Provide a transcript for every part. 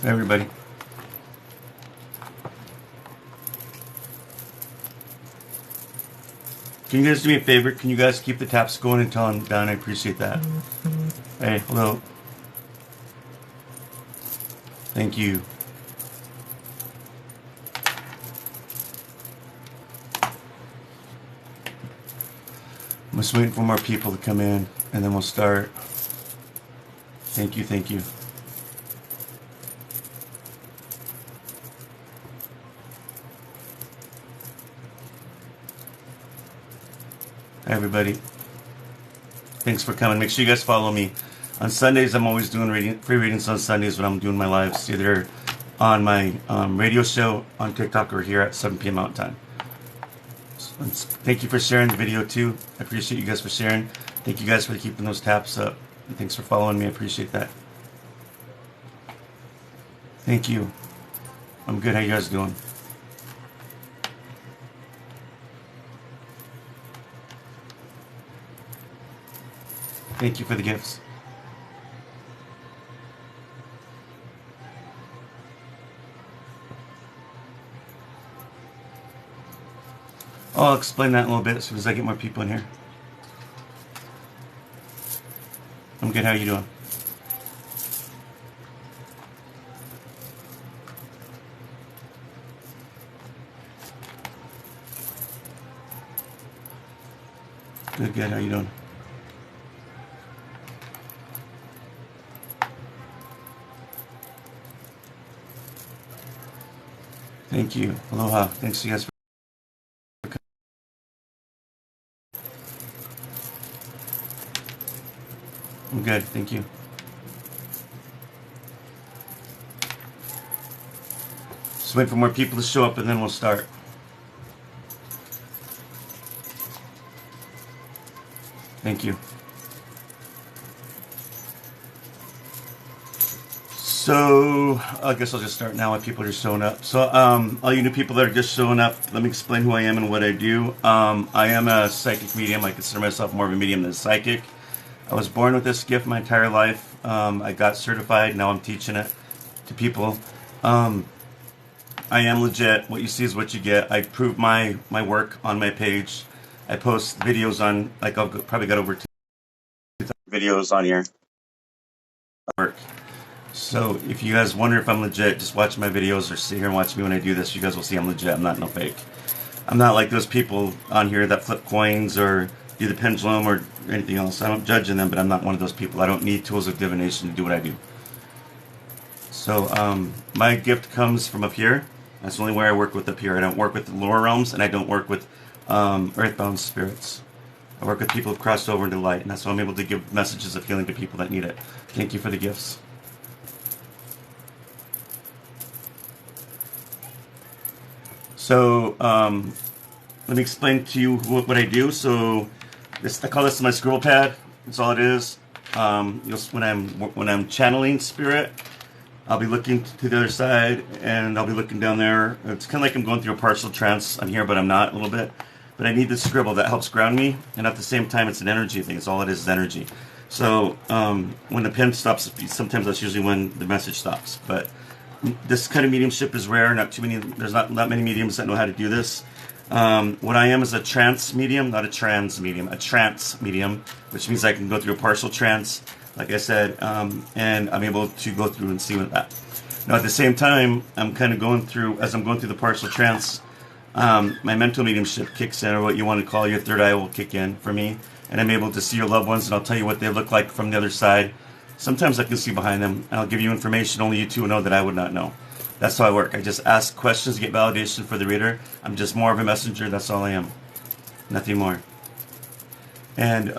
Everybody. Can you guys do me a favor? Can you guys keep the taps going until I'm done? I appreciate that. Hey, hello. Thank you. I'm just waiting for more people to come in, and then we'll start. Thank you, thank you. Hi, everybody. Thanks for coming. Make sure you guys follow me. On Sundays, I'm always doing free readings on Sundays when I'm doing my lives, either on my radio show on TikTok or here at 7 p.m. Mountain Time. Thank you for sharing the video too. I appreciate you guys for sharing. Thank you guys for keeping those taps up. And thanks for following me. I appreciate that. Thank you. I'm good. How you guys doing? Thank you for the gifts. I'll explain that in a little bit as soon as I get more people in here. I'm good. How are you doing? Good, good. How are you doing? Thank you. Aloha. Thanks you guys for I'm good. Thank you. Just wait for more people to show up and then we'll start. Thank you. So, I guess I'll just start now while people are just showing up. So, all you new people that are just showing up, let me explain who I am and what I do. I am a psychic medium. I consider myself more of a medium than a psychic. I was born with this gift my entire life. I got certified. Now I'm teaching it to people. I am legit. What you see is what you get. I prove my work on my page. I post videos on, like, I've probably got over 2,000 videos on here. Work. So if you guys wonder if I'm legit, just watch my videos or sit here and watch me when I do this. You guys will see I'm legit. I'm not no fake. I'm not like those people on here that flip coins or do the pendulum or anything else. I don't judge them, but I'm not one of those people. I don't need tools of divination to do what I do. So my gift comes from up here. That's the only way I work with up here. I don't work with the lower realms, and I don't work with earthbound spirits. I work with people who've crossed over into light, and that's why I'm able to give messages of healing to people that need it. Thank you for the gifts. So let me explain to you what I do. So I call this my scribble pad. That's all it is. When I'm channeling spirit, I'll be looking to the other side, and I'll be looking down there. It's kind of like I'm going through a partial trance. I'm here, but I'm not a little bit. But I need this scribble that helps ground me, and at the same time, it's an energy thing. It's all it is energy. So when the pen stops, sometimes that's usually when the message stops. But this kind of mediumship is rare. There's not many mediums that know how to do this. What I am is a trance medium, not a trans medium. A trance medium, which means I can go through a partial trance, like I said, and I'm able to go through and see with that. Now, at the same time, I'm kind of going through, as I'm going through the partial trance, my mental mediumship kicks in, or what you want to call your third eye will kick in for me, and I'm able to see your loved ones, and I'll tell you what they look like from the other side. Sometimes I can see behind them, and I'll give you information only you two will know that I would not know. That's how I work. I just ask questions to get validation for the reader. I'm just more of a messenger. That's all I am. Nothing more. And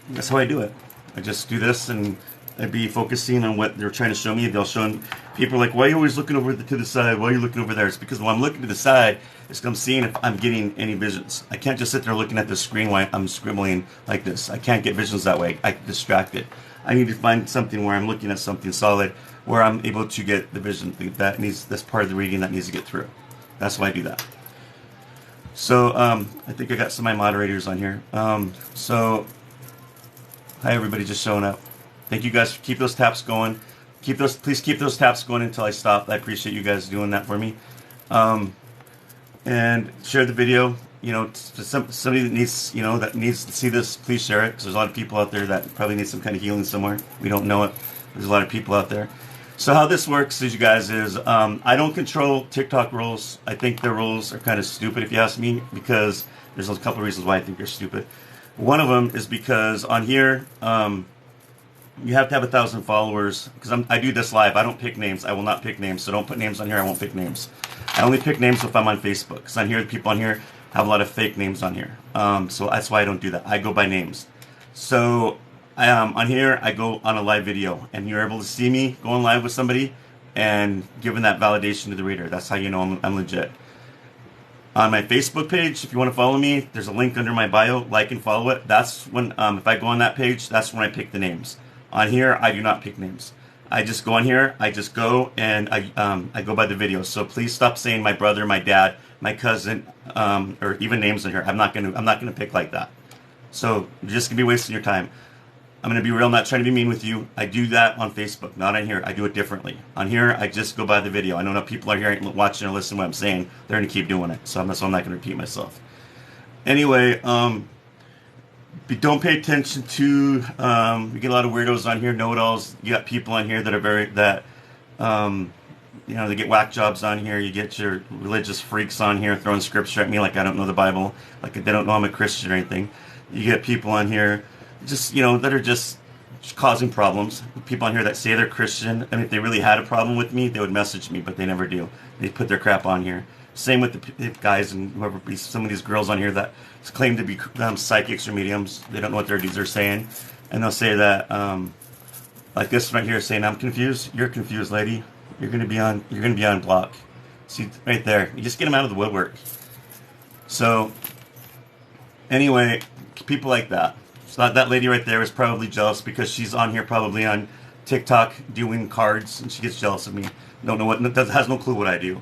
that's how I do it. I just do this, and I'd be focusing on what they're trying to show me. They'll show people like, why are you always looking over to the side? Why are you looking over there? It's because when I'm looking to the side, it's because I'm seeing if I'm getting any visions. I can't just sit there looking at the screen while I'm scribbling like this. I can't get visions that way. I get distracted. I need to find something where I'm looking at something solid, where I'm able to get the vision that's part of the reading that needs to get through. That's why I do that. So I think I got some of my moderators on here. So hi everybody just showing up. Thank you guys for keep those taps going. Please keep those taps going until I stop. I appreciate you guys doing that for me. Um, and share the video. You know, somebody that needs, that needs to see this, please share it, because there's a lot of people out there that probably need some kind of healing somewhere. We don't know it. There's a lot of people out there. So how this works, is you guys, is I don't control TikTok rules. I think their rules are kind of stupid, if you ask me, because there's a couple of reasons why I think they're stupid. One of them is because on here, you have to have 1,000 followers, because I do this live. I don't pick names. I will not pick names. So don't put names on here. I won't pick names. I only pick names if I'm on Facebook, because on here, people on here have a lot of fake names on here. So that's why I don't do that. I go by names. So on here, I go on a live video, and you're able to see me going live with somebody and giving that validation to the reader. That's how you know I'm legit. On my Facebook page, if you want to follow me, there's a link under my bio. Like and follow it. That's when, if I go on that page, that's when I pick the names. On here, I do not pick names. I just go on here. I just go and I go by the videos. So please stop saying my brother, my dad, my cousin, or even names in here. I'm not gonna pick like that. So you're just gonna be wasting your time. I'm going to be real, not trying to be mean with you. I do that on Facebook, not on here. I do it differently. On here, I just go by the video. I know enough people are here watching or listening to what I'm saying. They're going to keep doing it. So I'm not going to repeat myself. Anyway, don't pay attention to, we get a lot of weirdos on here, know-it-alls. You got people on here that are they get whack jobs on here. You get your religious freaks on here throwing scripture at me like I don't know the Bible, like they don't know I'm a Christian or anything. You get people on here that are just causing problems. People on here that say they're Christian, and if they really had a problem with me, they would message me, but they never do. They put their crap on here. Same with the guys and some of these girls on here that claim to be psychics or mediums. They don't know what they're saying, and they'll say that, like this one right here, saying, "I'm confused. You're confused, lady. You're gonna be on block." See right there. You just get them out of the woodwork. So anyway, people like that. So that lady right there is probably jealous because she's on here probably on TikTok doing cards, and she gets jealous of me. Don't know has no clue what I do,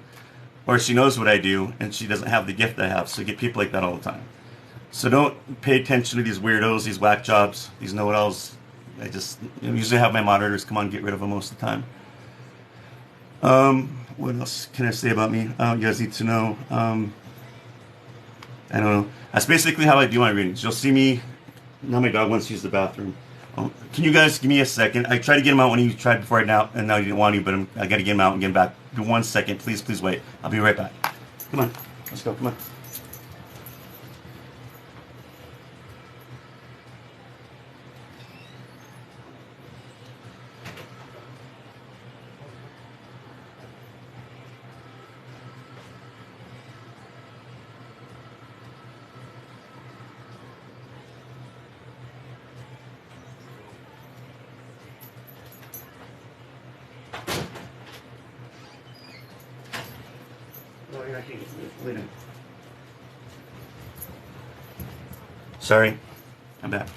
or she knows what I do and she doesn't have the gift I have. So you get people like that all the time. So don't pay attention to these weirdos, these whack jobs, these know-it-alls. I just usually have my moderators come on and get rid of them most of the time. What else can I say about me? You guys need to know. I don't know. That's basically how I do my readings. You'll see me. Now my dog wants to use the bathroom. Can you guys give me a second? I tried to get him out when he tried before now, and now you didn't want to, but I got to get him out and get him back. Give 1 second. Please wait. I'll be right back. Come on. Let's go. Come on. Sorry, I'm back.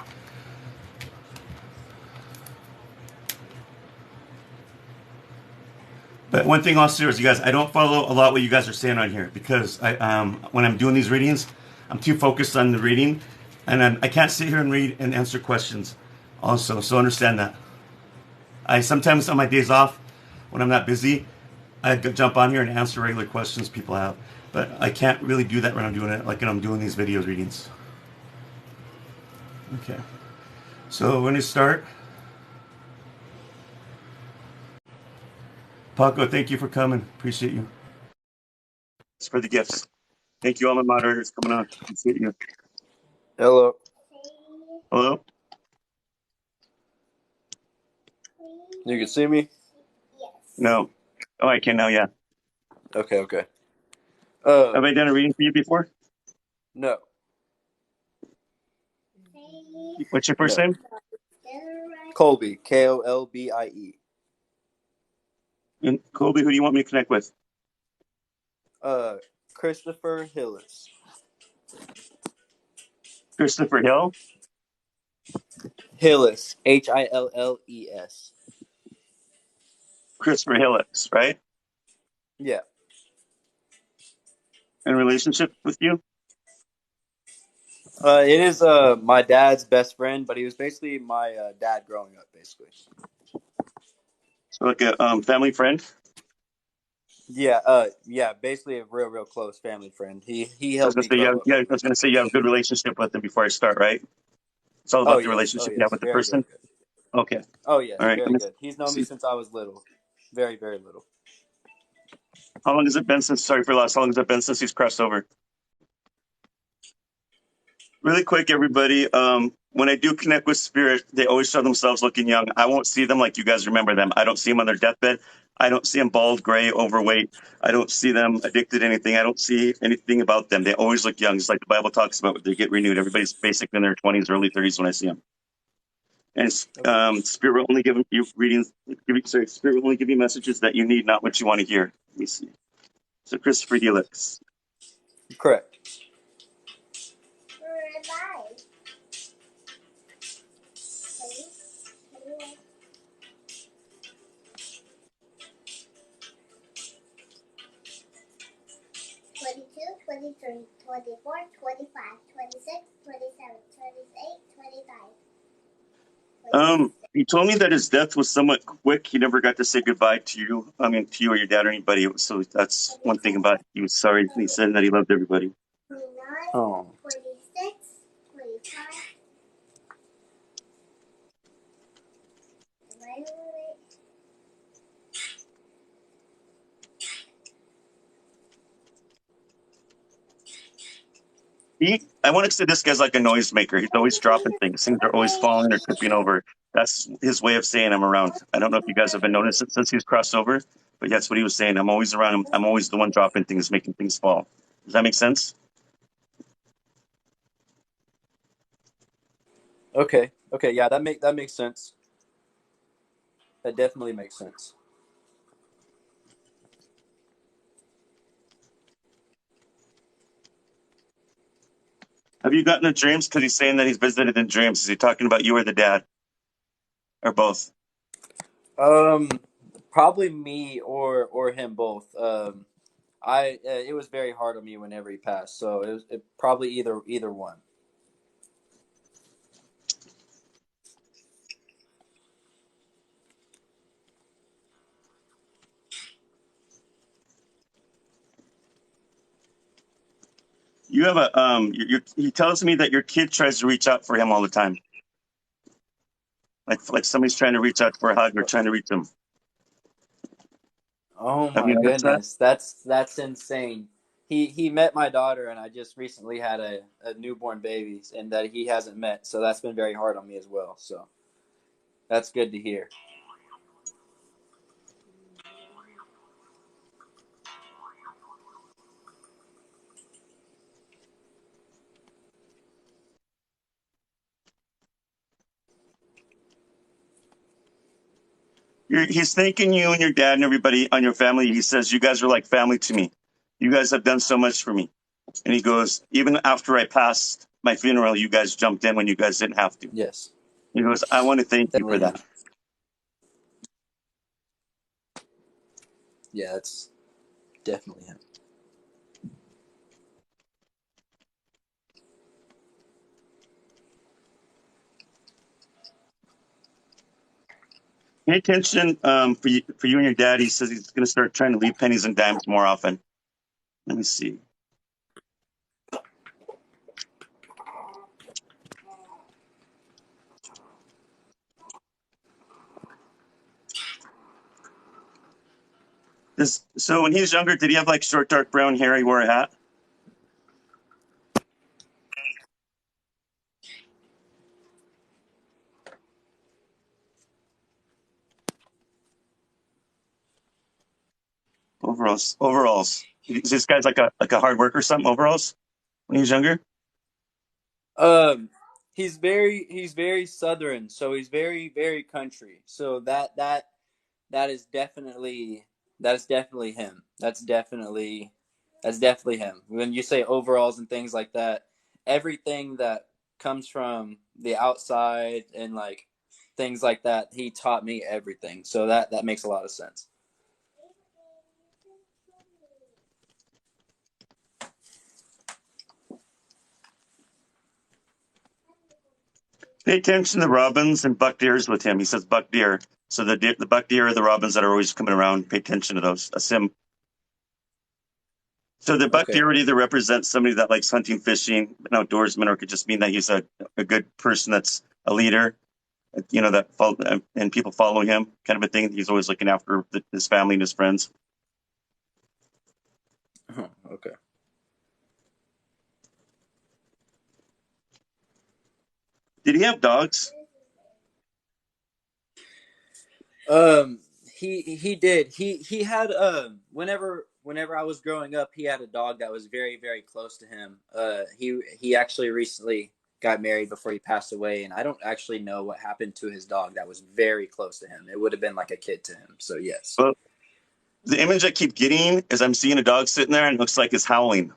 But one thing also is, you guys, I don't follow a lot what you guys are saying on here because when I'm doing these readings, I'm too focused on the reading, and I can't sit here and read and answer questions. Also, so understand that. I sometimes on my days off, when I'm not busy, I jump on here and answer regular questions people have. But I can't really do that when I'm doing it, like when I'm doing these videos readings. Okay. So we're going to start. Paco, thank you for coming. Appreciate you. It's for the gifts. Thank you, all my moderators coming on. Appreciate you. Hello. Hello? You can see me? No. Oh, I can now, yeah. Okay. Have I done a reading for you before? No. What's your first name? Colby. Kolbie. And Colby, who do you want me to connect with? Christopher Hillis. Christopher Hill? Hillis. Hilles. Christopher Hillis, right? Yeah. In a relationship with you? It is my dad's best friend, but he was basically my dad growing up, basically. Like a family friend. Yeah, yeah, basically a real close family friend. He I was helped gonna me say grow up. yeah. I was gonna say you have a good relationship with them before I start, right? It's all Oh about the yes, oh relationship you have yes, with the very person. good. Okay. Oh All yes, right. Let very me good. He's known me see. since I was little, very little. How long has it been since? Sorry for loss. How long has it been since he's crossed over? Really quick, everybody. When I do connect with spirit, they always show themselves looking young. I won't see them like you guys remember them. I don't see them on their deathbed. I don't see them bald, gray, overweight. I don't see them addicted to anything. I don't see anything about them. They always look young. It's like the Bible talks about. They get renewed. Everybody's basically in their 20s, early 30s when I see them. And Okay. spirit will only give you readings. Sorry, spirit will only give you messages that you need, not what you want to hear. Let me see. So Christopher Helix. Correct. 22, 23, 24, 25, 26, 27, 28, 25. He told me that his death was somewhat quick. He never got to say goodbye to you. I mean, to you or your dad or anybody. So that's one thing about it. He was sorry. He said that he loved everybody. 29, Oh, 26, 25. Wait. I want to say this guy's like a noisemaker. He's always dropping things. Things are always falling or tripping over. That's his way of saying I'm around. I don't know if you guys have been noticing since he's crossed over, but that's what he was saying. I'm always around him. I'm always the one dropping things, making things fall. Does that make sense? okay, okay. Yeah, that makes sense. That definitely makes sense. Have you gotten the dreams? Because he's saying that he's visited in dreams. Is he talking about you or the dad or both? Um, Probably me or him both. I it was very hard on me whenever he passed, so it probably either one. You have a he tells me that your kid tries to reach out for him all the time. Like somebody's trying to reach out for a hug or trying to reach him. Oh Have my you noticed that? goodness, that's insane. He met my daughter, and I just recently had a newborn baby, and that he hasn't met. So that's been very hard on me as well. So that's good to hear. He's thanking you and your dad and everybody on your family. He says, you guys are like family to me. You guys have done so much for me. And he goes, even after I passed my funeral, you guys jumped in when you guys didn't have to. Yes, He goes, I want to thank you for definitely him. that. Yeah, that's definitely him. Pay attention for you and your dad. He says he's going to start trying to leave pennies and dimes more often. Let me see. So when he was younger, did he have like short, dark brown hair? He wore a hat. Overalls. This guy's like a hard worker or something. Overalls when he was younger. Um, he's very southern, so he's very country. So that is definitely him. That's definitely him. When you say overalls and things like that, everything that comes from the outside and like things like that, he taught me everything. So that makes a lot of sense. Pay attention to the robins and buck deers with him. He says buck deer. So the buck deer are the robins that are always coming around. Pay attention to those. That's him. So the buck Okay. deer would either represent somebody that likes hunting, fishing, an outdoorsman, or it could just mean that he's a good person that's a leader, and people follow him, kind of a thing. He's always looking after his family and his friends. Oh, okay. Did he have dogs? He did. He had whenever I was growing up, he had a dog that was very, very close to him. He actually recently got married before he passed away, and I don't actually know what happened to his dog that was very close to him. It would have been like a kid to him. So yes. Well, the image I keep getting is I'm seeing a dog sitting there and it looks like it's howling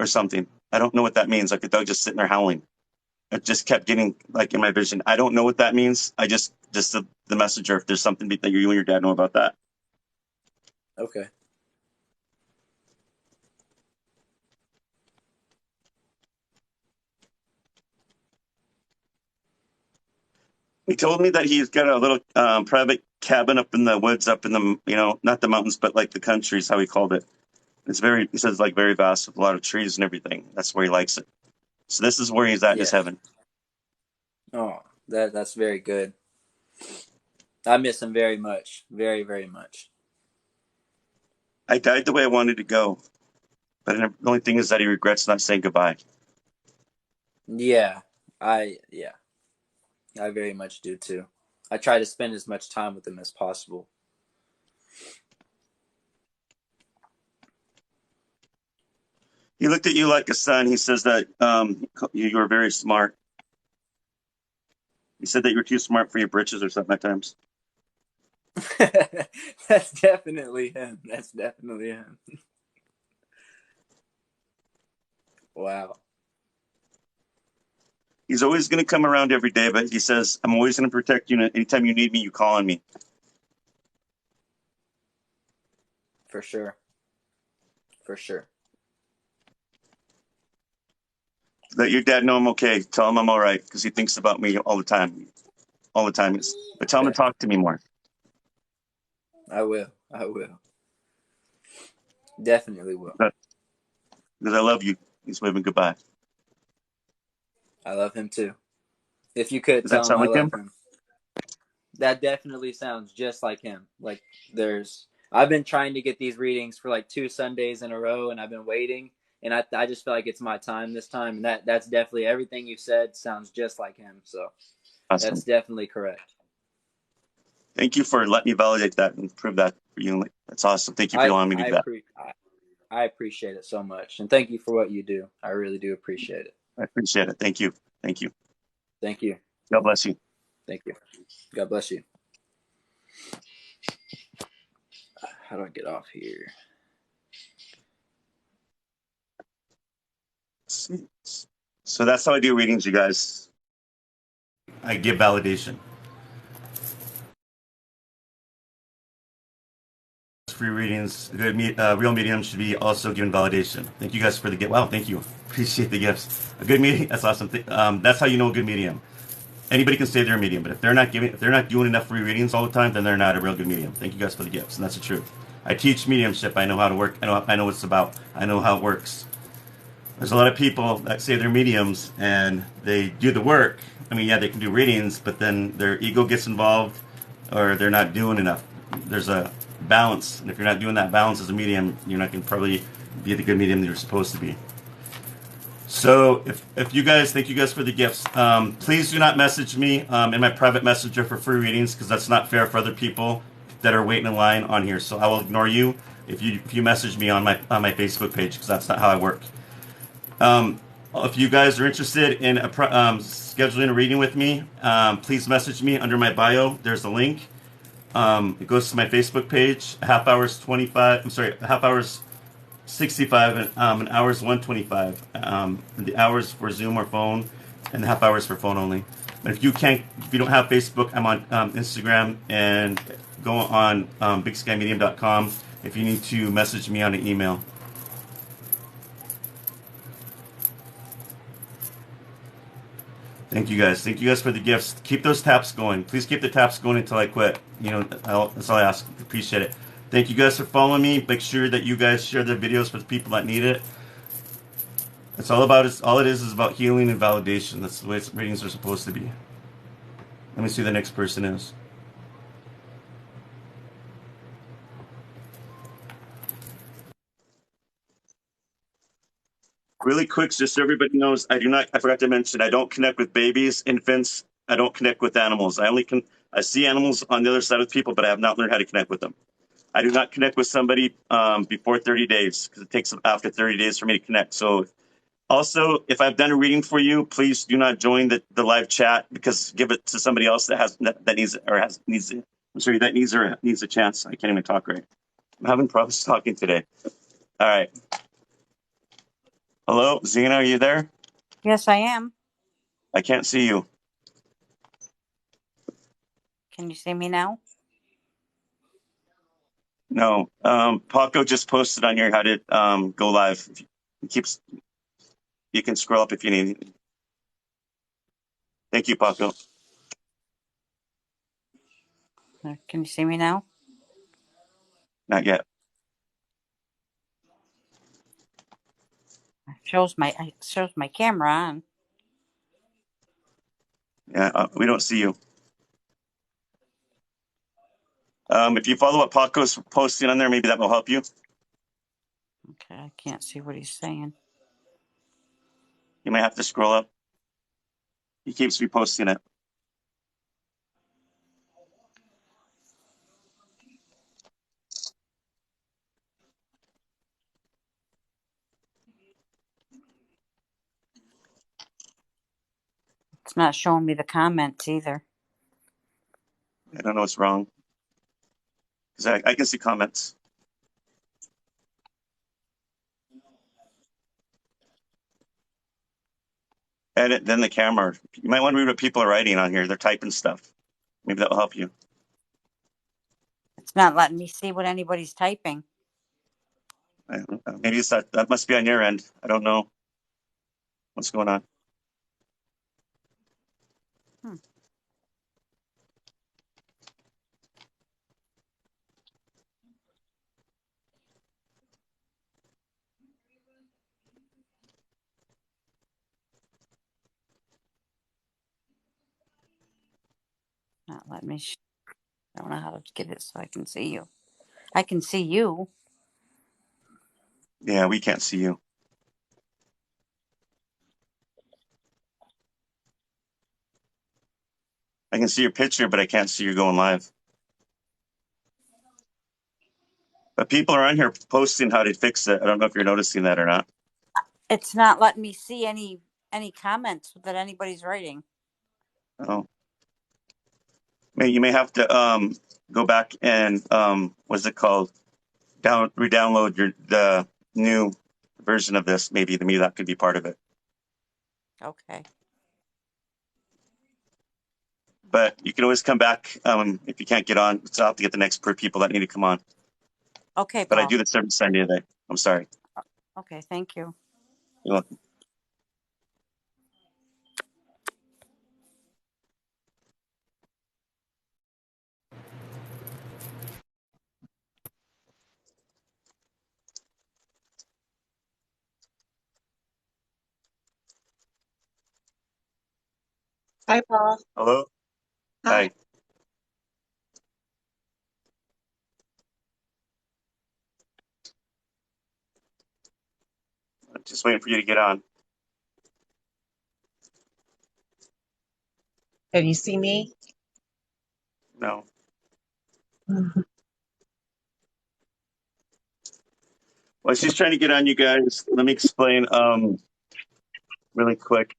or something. I don't know what that means. Like a dog just sitting there howling. It just kept getting like in my vision. I don't know what that means. I just the messenger. If there's something that you and your dad know about that. Okay. He told me that he's got a little private cabin up in the woods, up in the, not the mountains, but like the country is how he called it. He says like very vast with a lot of trees and everything. That's where he likes it. So this is where he's at in his heaven. Oh, that's very good. I miss him very much. Very, very much. I died the way I wanted to go. But the only thing is that he regrets not saying goodbye. Yeah. I very much do too. I try to spend as much time with him as possible. He looked at you like a son. He says that you were very smart. He said that you were too smart for your britches or something at times. That's definitely him. That's definitely him. Wow. He's always going to come around every day, but he says, I'm always going to protect you. Anytime you need me, you call on me. For sure. For sure. Let your dad know I'm okay. Tell him I'm all right because he thinks about me all the time. All the time. But tell him to talk to me more. I will. Definitely will. Because I love you. He's waving goodbye. I love him too. If you could Does tell that sound him like I love him. That definitely sounds just like him. Like I've been trying to get these readings for like 2 Sundays in a row, and I've been waiting, and I just feel like it's my time this time, and that's definitely everything you said sounds just like him. So Awesome. That's definitely correct. Thank you for letting me validate that and prove that for you. That's awesome. Thank you for allowing me to do that. I appreciate it so much, and thank you for what you do. I really do appreciate it. I appreciate it. Thank you. Thank you. Thank you. God bless you. Thank you. God bless you. How do I get off here? So that's how I do readings, you guys. I give validation. Free readings, real medium should be also given validation. Thank you guys for the gift. Wow, thank you. Appreciate the gifts. A good medium, that's awesome. That's how you know a good medium. Anybody can say they're a medium, but if they're not doing enough free readings all the time, then they're not a real good medium. Thank you guys for the gifts, and that's the truth. I teach mediumship. I know how to work. I know what it's about. I know how it works. There's a lot of people that say they're mediums and they do the work. I mean, yeah, they can do readings, but then their ego gets involved, or they're not doing enough. There's a balance, and if you're not doing that balance as a medium, you're not going to probably be the good medium that you're supposed to be. So if you guys, thank you guys for the gifts. Please do not message me in my private messenger for free readings, because that's not fair for other people that are waiting in line on here. So I will ignore you if you message me on my Facebook page, because that's not how I work. If you guys are interested in scheduling a reading with me, please message me under my bio. There's a link. It goes to my Facebook page. Half hours 65, and hours 125. The hours for Zoom or phone, and the half hours for phone only. But if you don't have Facebook, I'm on Instagram, and go on bigskymedium.com if you need to message me on an email. Thank you guys. Thank you guys for the gifts. Keep those taps going. Please keep the taps going until I quit. That's all I ask. Appreciate it. Thank you guys for following me. Make sure that you guys share the videos for the people that need it. It's all about it. All it is about healing and validation. That's the way readings are supposed to be. Let me see who the next person is. Really quick, just so everybody knows, I forgot to mention, I don't connect with babies, infants. I don't connect with animals. I see animals on the other side with people, but I have not learned how to connect with them. I do not connect with somebody before 30 days because it takes after 30 days for me to connect. So also, if I've done a reading for you, please do not join the live chat, because give it to somebody else that needs a chance. I can't even talk right. I'm having problems talking today. All right. Hello, Zena, are you there? Yes, I am. I can't see you. Can you see me now? No. Paco just posted on here how to go live. You can scroll up if you need. Thank you, Paco. Can you see me now? Not yet. It shows my camera on. Yeah, we don't see you. If you follow what Paco's posting on there, maybe that will help you. Okay, I can't see what he's saying. You might have to scroll up. He keeps reposting it. It's not showing me the comments either. I don't know what's wrong. Because I can see comments. Edit, then the camera. You might want to read what people are writing on here. They're typing stuff. Maybe that will help you. It's not letting me see what anybody's typing. Maybe it's that must be on your end. I don't know what's going on. Not letting me. I don't know how to get it so I can see you. I can see you. Yeah, we can't see you. I can see your picture, but I can't see you going live. But people are on here posting how to fix it. I don't know if you're noticing that or not. It's not letting me see any comments that anybody's writing. Oh. You may have to go back and what's it called? Re-download the new version of this. Maybe that could be part of it. Okay. But you can always come back if you can't get on. So I'll have to get the next people that need to come on. Okay, But Paul. I do this every Sunday of the day. I'm sorry. Okay, thank you. You're welcome. Hi, Paul. Hello? Hi. Hi. I'm just waiting for you to get on. Can you see me? No. Well, she's trying to get on, you guys. Let me explain really quick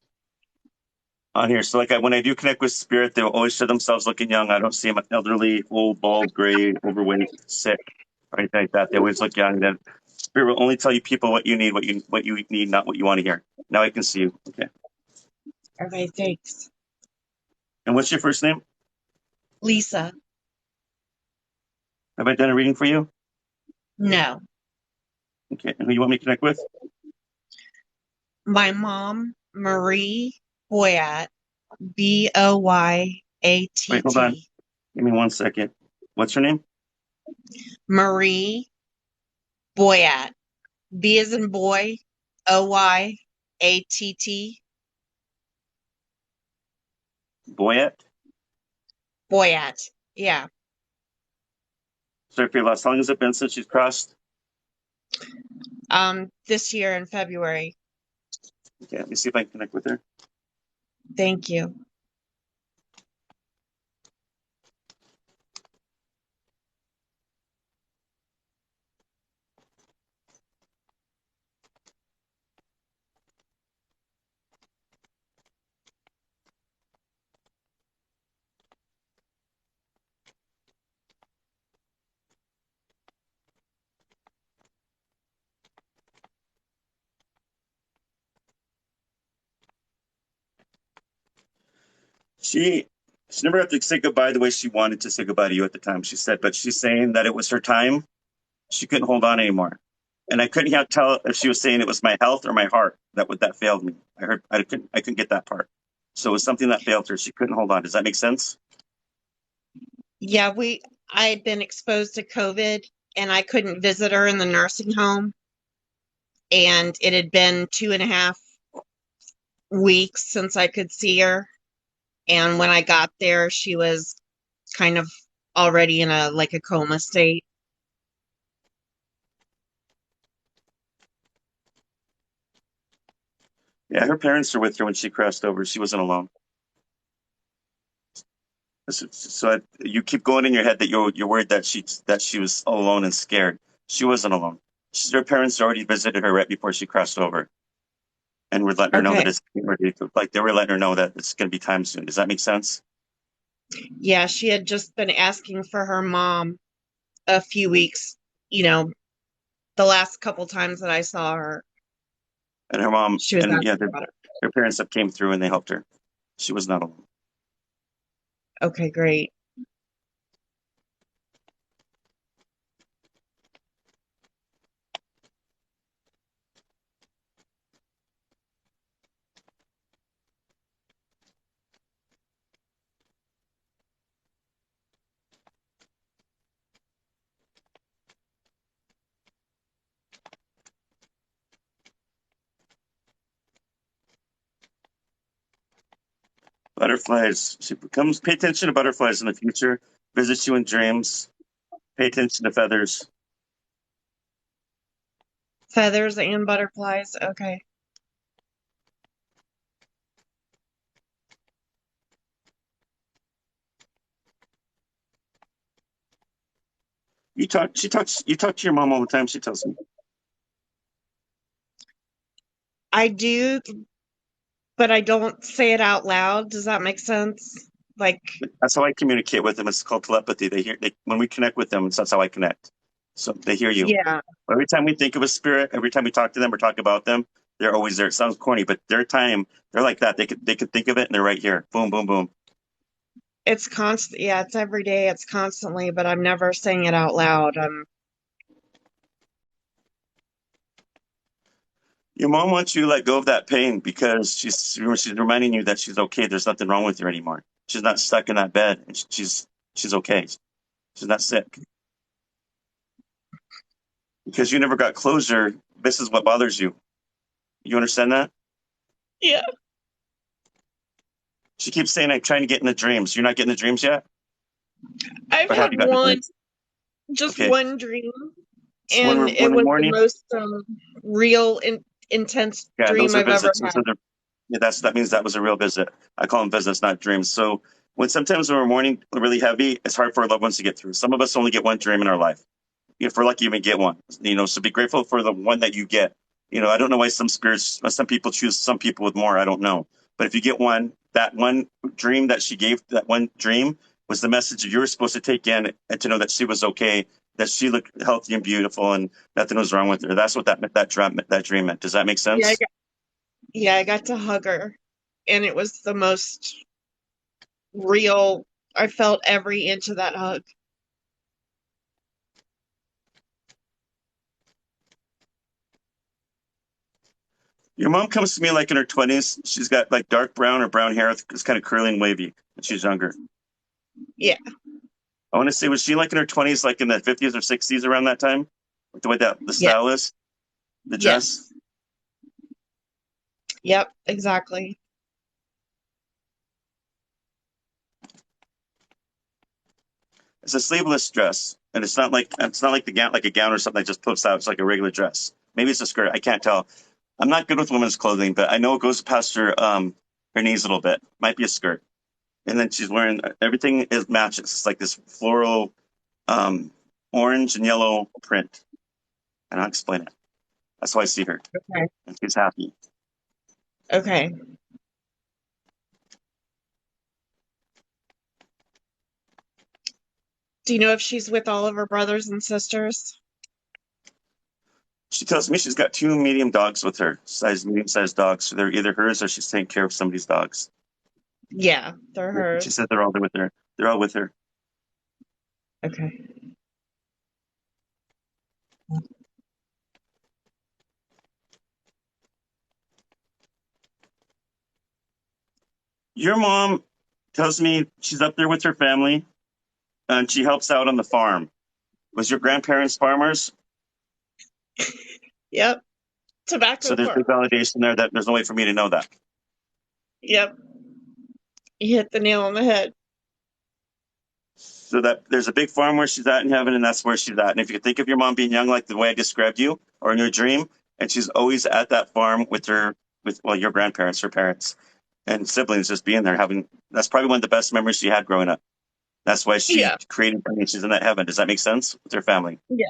on here. So when I do connect with spirit, they'll always show themselves looking young. I don't see them elderly, old, bald, gray, overweight, sick, or anything like that. They always look young. Then spirit will only tell you people what you need, what you need, not what you want to hear. Now I can see you. Okay. Okay, thanks. And what's your first name? Lisa. Have I done a reading for you? No. Okay. And who you want me to connect with? My mom, Marie Boyat, Wait, hold on. Boyatt. Give me 1 second. What's her name? Marie Boyatt. B as in boy, Oyatt. Boyette? Boyatt. Yeah. Sorry for your loss. How long has it been since she's crossed? This year in February. Okay, let me see if I can connect with her. Thank you. She never had to say goodbye the way she wanted to say goodbye to you at the time, she said, but she's saying that it was her time. She couldn't hold on anymore. And I couldn't tell if she was saying it was my health or my heart that failed me. I couldn't get that part. So it was something that failed her. She couldn't hold on. Does that make sense? Yeah, I had been exposed to COVID and I couldn't visit her in the nursing home. And it had been 2.5 weeks since I could see her. And when I got there, she was kind of already in a coma state. Yeah, her parents were with her when she crossed over. She wasn't alone. So you keep going in your head that you're worried that she was alone and scared. She wasn't alone. Her parents already visited her right before she crossed over, and were letting her know that Okay. it's ready. Like they were letting her know that it's going to be time soon. Does that make sense? Yeah, she had just been asking for her mom a few weeks, you know, the last couple times that I saw her, And her mom she was and yeah, asking about her. her parents have came through and they helped her. She was not alone. Okay, great. Butterflies. She becomes. Pay attention to butterflies in the future. Visits you in dreams. Pay attention to feathers. Feathers and butterflies. Okay. You talk. She talks. You talk to your mom all the time. She tells me. I do, but I don't say it out loud. Does that make sense? Like, That's how I communicate with them. It's called telepathy. When we connect with them, that's how I connect. So they hear you. yeah, Every time we think of a spirit, every time we talk to them or talk about them, they're always there. It sounds corny, but their time, they're like that. They could think of it and they're right here. Boom, boom, boom. it's constant. Yeah, it's every day. It's constantly, but I'm never saying it out loud. Your mom wants you to let go of that pain because she's reminding you that she's okay. There's nothing wrong with her anymore. She's not stuck in that bed. And she's okay. She's not sick. Because you never got closure. This is what bothers you. You understand that? Yeah. She keeps saying, I'm trying to get in the dreams. You're not getting the dreams yet? I've Or have had you gotten the one, dreams? just Okay. one dream, It's and one it in the was the morning. most real, intense Yeah, dream those are I've ever visits. had. Yeah, that means that was a real visit. I call them visits, not dreams. So sometimes when we're mourning really heavy, it's hard for our loved ones to get through. Some of us only get one dream in our life. If we're lucky, you may get one. So be grateful for the one that you get. I don't know why some people choose some people with more. I don't know. But if you get one, that one dream that she gave, that one dream was the message you were supposed to take in and to know that she was okay, that she looked healthy and beautiful, and nothing was wrong with her. That's what that dream meant. Does that make Yeah, sense? I got to hug her, and it was the most real. I felt every inch of that hug. Your mom comes to me like in her 20s. She's got like dark brown or brown hair. It's kind of curly and wavy when she's younger. Yeah. I want to say, was she like in her 20s, like in the 50s or 60s around that time? The way that the Yeah. style is, the Yes. dress. Yep. Exactly. It's a sleeveless dress, and it's not like the gown, like a gown or something that just puffs out. It's like a regular dress. Maybe it's a skirt. I can't tell. I'm not good with women's clothing, but I know it goes past her knees a little bit. Might be a skirt. And then she's wearing everything is matches. It's like this floral orange and yellow print. And I'll explain it. That's why I see her. Okay. And she's happy. Okay. Do you know if she's with all of her brothers and sisters? She tells me she's got two medium dogs with her, medium-sized dogs. So they're either hers or she's taking care of somebody's dogs. Yeah, they're She hers. said they're all there with her. They're all with her. Okay. Your mom tells me she's up there with her family and she helps out on the farm. Was your grandparents farmers? Yep. So Tobacco there's farm. good validation there that there's no way for me to know that. Yep. You hit the nail on the head. So that there's a big farm where she's at in heaven, and that's where she's at. And if you think of your mom being young, like the way I described you, or in your dream, and she's always at that farm with your grandparents, her parents, and siblings, just being there, that's probably one of the best memories she had growing up. That's why she Yeah. created. I mean, she's in that heaven. Does that make sense with her family? Yeah.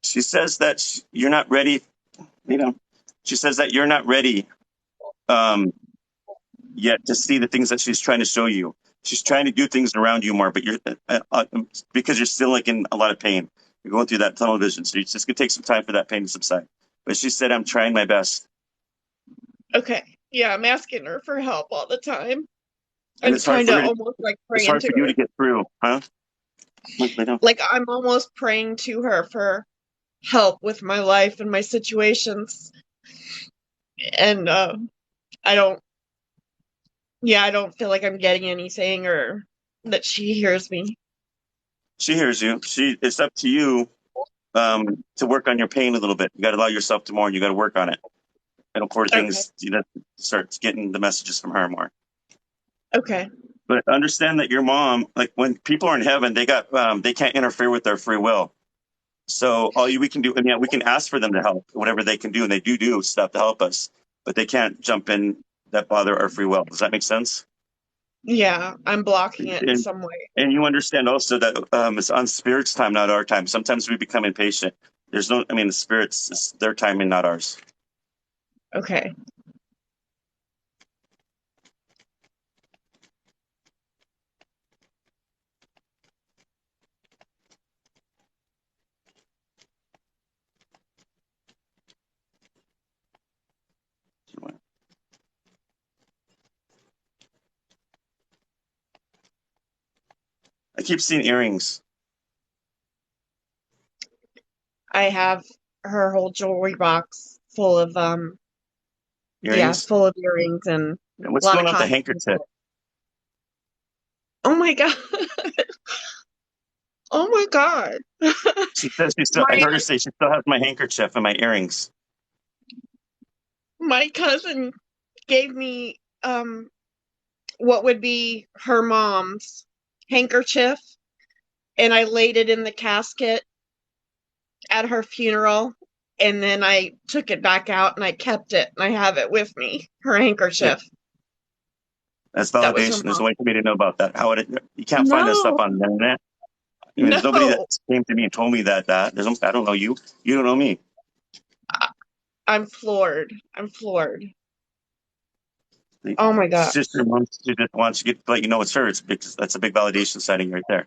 She says that you're not ready. You know, she says that you're not ready um, yet to see the things that she's trying to show you. She's trying to do things around you more, but you're because you're still like in a lot of pain. You're going through that tunnel vision, so it's just gonna take some time for that pain to subside. But she said, "I'm trying my best," Okay. Yeah, I'm asking her for help all the time. and I'm it's hard kind for of her. almost like It's praying hard to for you her. to get through, huh? I know. Like I'm almost praying to her for help with my life and my situations. And I don't, yeah, I don't feel like I'm getting anything or that she hears me. She hears you. It's up to you to work on your pain a little bit. You got to allow yourself to more, and you got to work on it. And for Okay. things, start getting the messages from her more. Okay. But understand that your mom, like when people are in heaven, they can't interfere with their free will. So we can do, and yeah, we can ask for them to help, whatever they can do, and they do stuff to help us, but they can't jump in that bother our free will. Does that make sense? Yeah, I'm blocking it in And, some way. and you understand also that it's on spirit's time, not our time. Sometimes we become impatient. The spirits, it's their timing, not ours. Okay. I keep seeing earrings. I have her whole jewelry box full of Earrings. full of earrings and And a what's lot going of on with the costumes. handkerchief? Oh my God. Oh my God. She says I My heard her say she still has my handkerchief and my earrings. my cousin gave me what would be her mom's handkerchief, and I laid it in the casket at her funeral, and then I took it back out and I kept it and I have it with me. Her Yeah, handkerchief. that's That was her validation. There's no mom. way for me to know about that. You can't find that stuff No, on the internet. I mean, there's nobody that no. came to me and told me I don't know you. You don't know me. I'm floored. I'm floored. It's Oh my gosh. just your mom. She just wants to let you know it's her. It's because that's a big validation setting right there.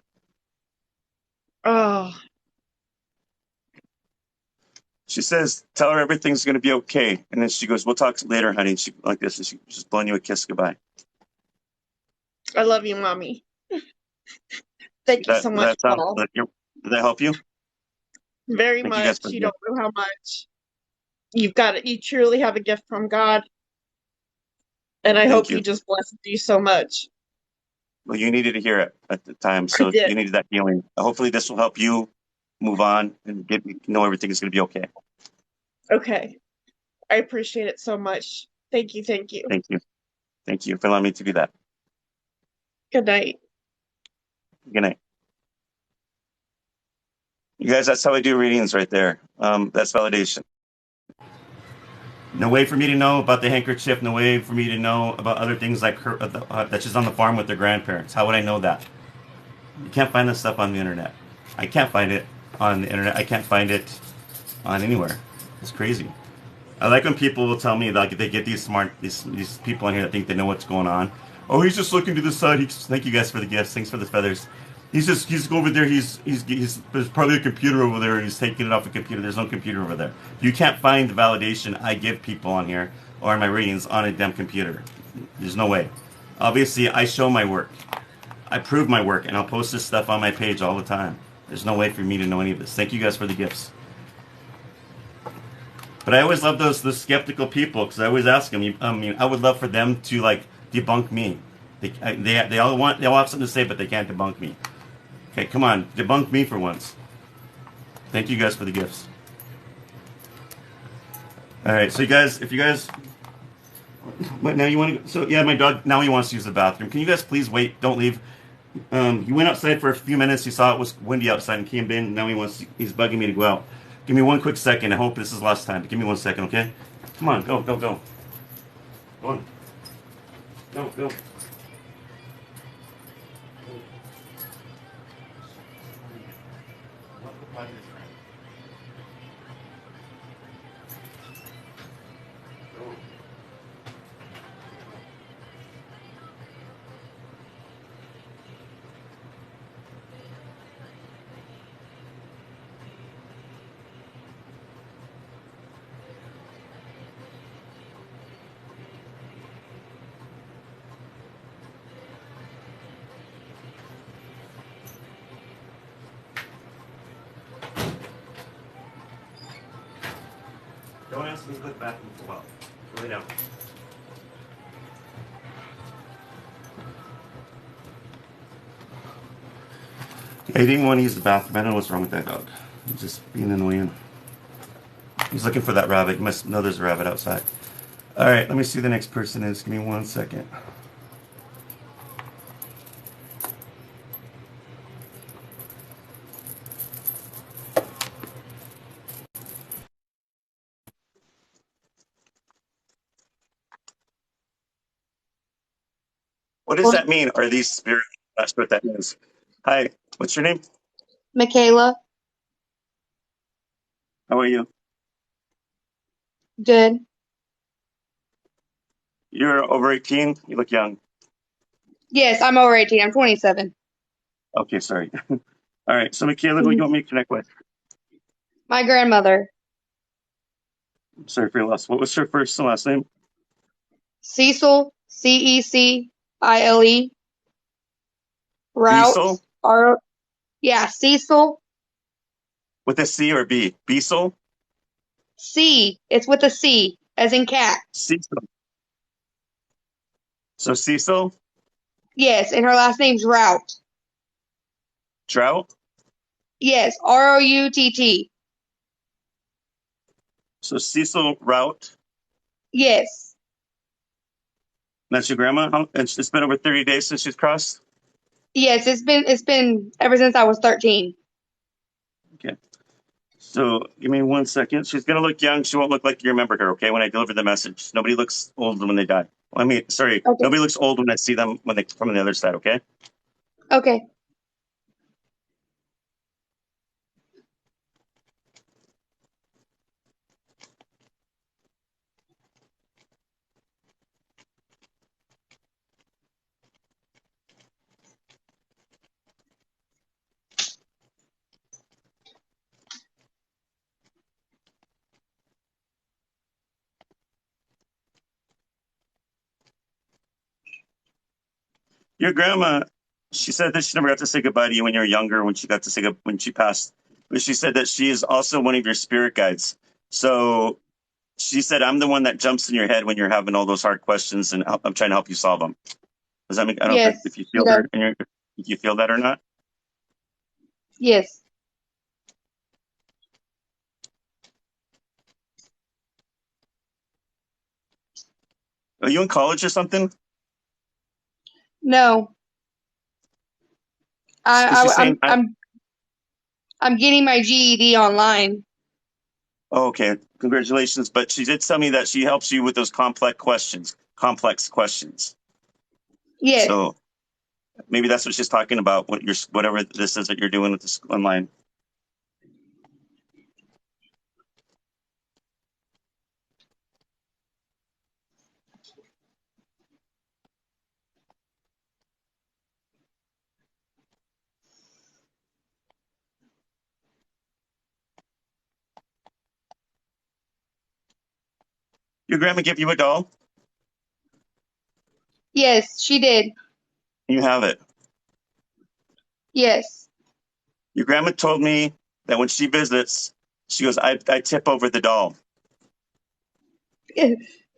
Oh, She says, "Tell her everything's going to be okay," and then she goes, "We'll talk later, honey." And she like this, and she's just blowing you a kiss goodbye. I love you, Mommy. Thank you That so much, that sounds Paul. like you. Did that help you? Very Thank you guys much. for the You gift. don't know how much. You've got it. You truly have a gift from God, and I Thank hope He you. just blesses you so much. Well, you needed to hear it at the time, I so did. you needed that healing. Hopefully, this will help you move on and get know everything is going to be okay. Okay. I appreciate it so much. Thank you. Thank you. Thank you. Thank you for allowing me to do that. Good night. Good night. You guys, that's how I do readings right there. That's validation. No way for me to know about the handkerchief. No way for me to know about other things like her that she's on the farm with her grandparents. How would I know that? You can't find this stuff on the internet. I can't find it on the internet. I can't find it on anywhere. It's crazy. I like when people will tell me like they get these people in here that think they know what's going on. Oh, he's just looking to the side. Thank you guys for the gifts. Thanks for the feathers. He's over there. There's probably a computer over there. And he's taking it off a computer. There's no computer over there. You can't find the validation I give people on here or in my readings on a damn computer. There's no way. Obviously, I show my work. I prove my work, and I'll post this stuff on my page all the time. There's no way for me to know any of this. Thank you guys for the gifts. But I always love those skeptical people because I always ask them. I mean, I would love for them to like debunk me. They all have something to say, but they can't debunk me. Okay, come on, debunk me for once. Thank you guys for the gifts. All right, so you guys, if you guys, what now you want to? So yeah, my dog now he wants to use the bathroom. Can you guys please wait? Don't leave. He went outside for a few minutes. He saw it was windy outside and came in. Now he's bugging me to go out. Give me one quick second. I hope this is last time. But give me 1 second, okay? Come on, go. Go on. Go. Don't ask me to go to the bathroom for a while. Lay down. Yeah, he didn't want to use the bathroom. I don't know what's wrong with that dog. He's just being annoying. He's looking for that rabbit. You must know there's a rabbit outside. All right, let me see who the next person is. Give me 1 second. What does that mean? Are these spirits? That's what that means. Hi, what's your name? Michaela, How are you? good. You're over 18. You look young. Yes, I'm over 18. I'm 27. Okay, sorry. All right, so Michaela, who do you Mhm. want me to connect with? My grandmother, I'm sorry for your loss. What was her first and last name? Cecil, Cecile, Beasel? Routes, R, yeah, Cecil, With a C or B? Beasel? C, it's with a C, as in cat. Cecil. So Cecil? Yes, and her last name's Rout. Drought? Yes, Routt. So Cecil Rout. Yes, That's your grandma? And it's been over 30 days since she's crossed? yes, it's been ever since I was 13. Okay. So give me 1 second. She's going to look young. She won't look like you remember her, okay, when I deliver the message. Nobody looks old when they die. I mean, sorry, Okay, nobody looks old when I see them when they from the other side, okay? okay. Your grandma, she said that she never got to say goodbye to you when you were younger, when she got to say when she passed. But she said that she is also one of your spirit guides. So she said, I'm the one that jumps in your head when you're having all those hard questions, and I'm trying to help you solve them. Does that make? I don't know if Yes, you she feel does. her, if you feel that or not. Yes. Are you in college or something? No. Is she I saying? I'm getting my GED online. Oh, okay, congratulations. But she did tell me that she helps you with those complex questions. Complex questions. Yes. So maybe that's what she's talking about. Whatever this is that you're doing with this online. Your grandma gave you a doll. Yes, she did. You have it. Yes. Your grandma told me that when she visits, she goes, I tip over the doll.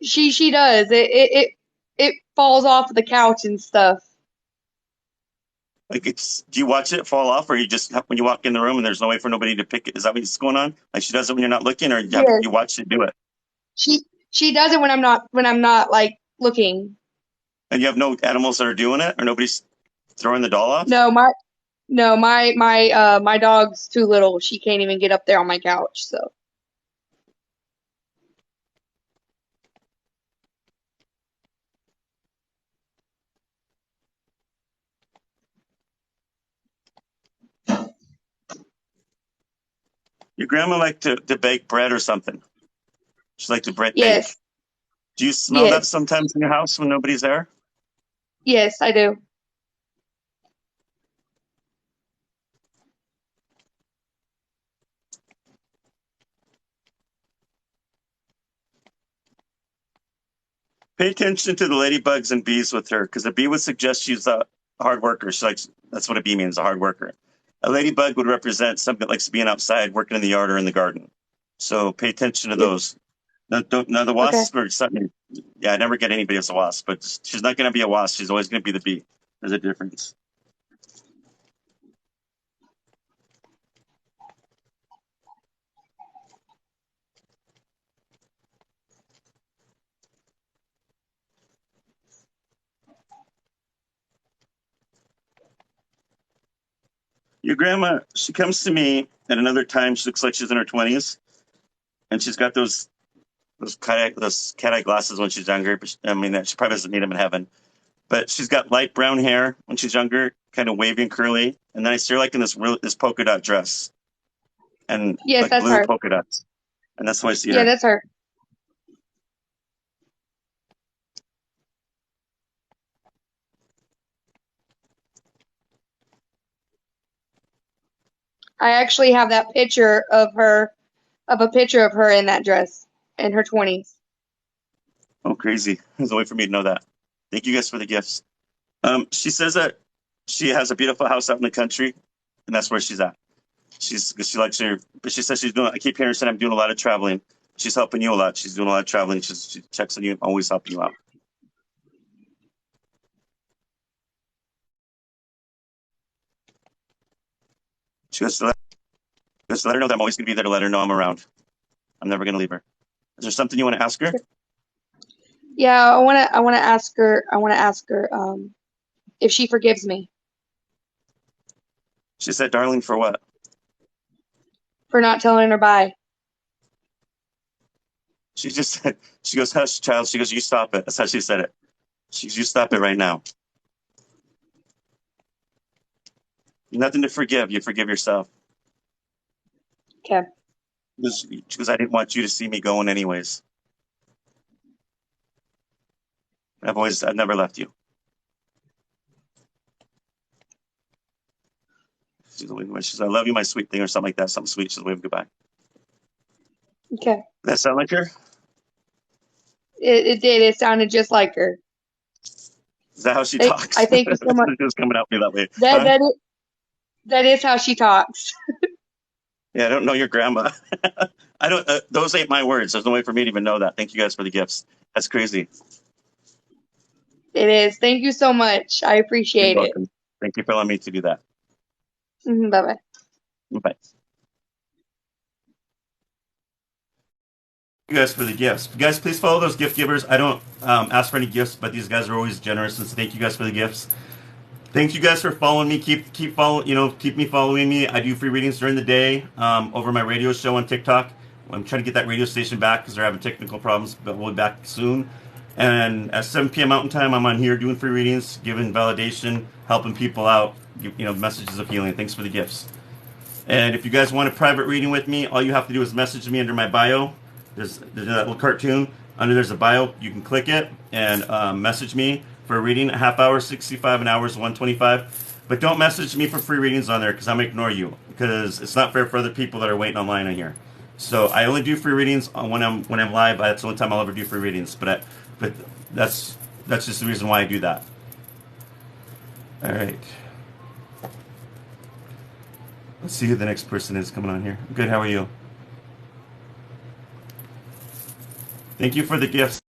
She does. It falls off the couch and stuff. Like, do you watch it fall off, or you just when you walk in the room and there's no way for nobody to pick it? Is that what's going on? Like she does it when you're not looking, or Yes. you watch it do it, She does it when I'm not like looking. and you have no animals that are doing it, or nobody's throwing the doll off? My dog's too little. She can't even get up there on my couch. So Your grandma liked to bake bread or something. She liked to bake. yes, Do you smell that yes, sometimes in your house when nobody's there? yes, I do. Pay attention to the ladybugs and bees with her, because a bee would suggest she's a hard worker. She likes that's what a bee means, a hard worker. A ladybug would represent something that likes being outside, working in the yard or in the garden. So pay attention to Yes. those. Now the Okay. wasp or something. Yeah, I never get anybody as a wasp, but she's not going to be a wasp. She's always going to be the bee. There's a difference. Your grandma, she comes to me at another time. She looks like she's in her 20s, and she's got those cat eye glasses when she's younger. But I mean, she probably doesn't need them in heaven. But she's got light brown hair when she's younger, kind of wavy and curly. And then I see her like in this polka dot dress and Yes, like that's blue her. polka dots. And that's how I see Yeah, her. that's her. I actually have that picture of a picture of her in that dress in her 20s. Oh, crazy. There's a way for me to know that. Thank you guys for the gifts. She says that she has a beautiful house out in the country, and that's where she's at. She likes her, but she says she's doing. I keep hearing her saying I'm doing a lot of traveling. She's helping you a lot. She's doing a lot of traveling. She checks on you, always helping you out. She goes to let her know that I'm always going to be there to let her know I'm around. I'm never going to leave her. Is there something you want to ask her? Yeah, I wanna ask her if she forgives me She said, darling, for what? for not telling her bye. She just said, she goes, hush, child. She goes, you stop it. That's how she said it. She goes, you stop it right now. Nothing to forgive. You forgive yourself. Okay. She goes, I didn't want you to see me going anyways. I've never left you. She's I love you, my sweet thing, or something like that. Something sweet. She's waving goodbye. Okay. Does that sound like her? It did. It sounded just like her. Is that how she talks? I thank you so much. It's coming out me that way. That Huh? that is how she talks. Yeah, I don't know your grandma. I don't. Those ain't my words. There's no way for me to even know that. Thank you guys for the gifts. That's crazy. It is. Thank you so much. I You're appreciate it. welcome. Thank you for allowing me to do that. Bye bye. Bye. You guys for the gifts. You guys, please follow those gift givers. I don't ask for any gifts, but these guys are always generous, and so thank you guys for the gifts. Thank you guys for following me. Keep follow. Keep me following me. I do free readings during the day over my radio show on TikTok. I'm trying to get that radio station back because they're having technical problems, but we'll be back soon. And at 7 p.m. Mountain Time, I'm on here doing free readings, giving validation, helping people out. Messages of healing. Thanks for the gifts. And if you guys want a private reading with me, all you have to do is message me under my bio. There's that little cartoon. Under there's a bio. You can click it and message me for a reading. A half hour, 65, an hour is 125. But don't message me for free readings on there because I'm going to ignore you because it's not fair for other people that are waiting online on here. So I only do free readings when I'm live. That's the only time I'll ever do free readings. But that's just the reason why I do that. All right. Let's see who the next person is coming on here. Good, how are you? Thank you for the gifts.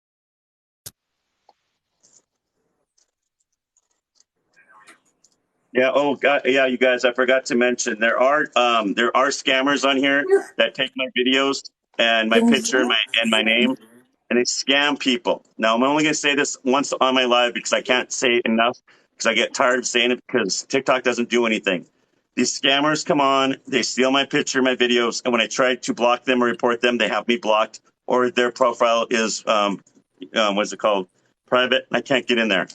Yeah, oh God, yeah, you guys, I forgot to mention there are scammers on here that take my videos and my picture and my name and they scam people. Now I'm only gonna say this once on my live because I can't say it enough because I get tired of saying it because TikTok doesn't do anything. These scammers come on, they steal my picture, my videos, and when I try to block them or report them, they have me blocked or their profile is what's it called? Private. I can't get in there.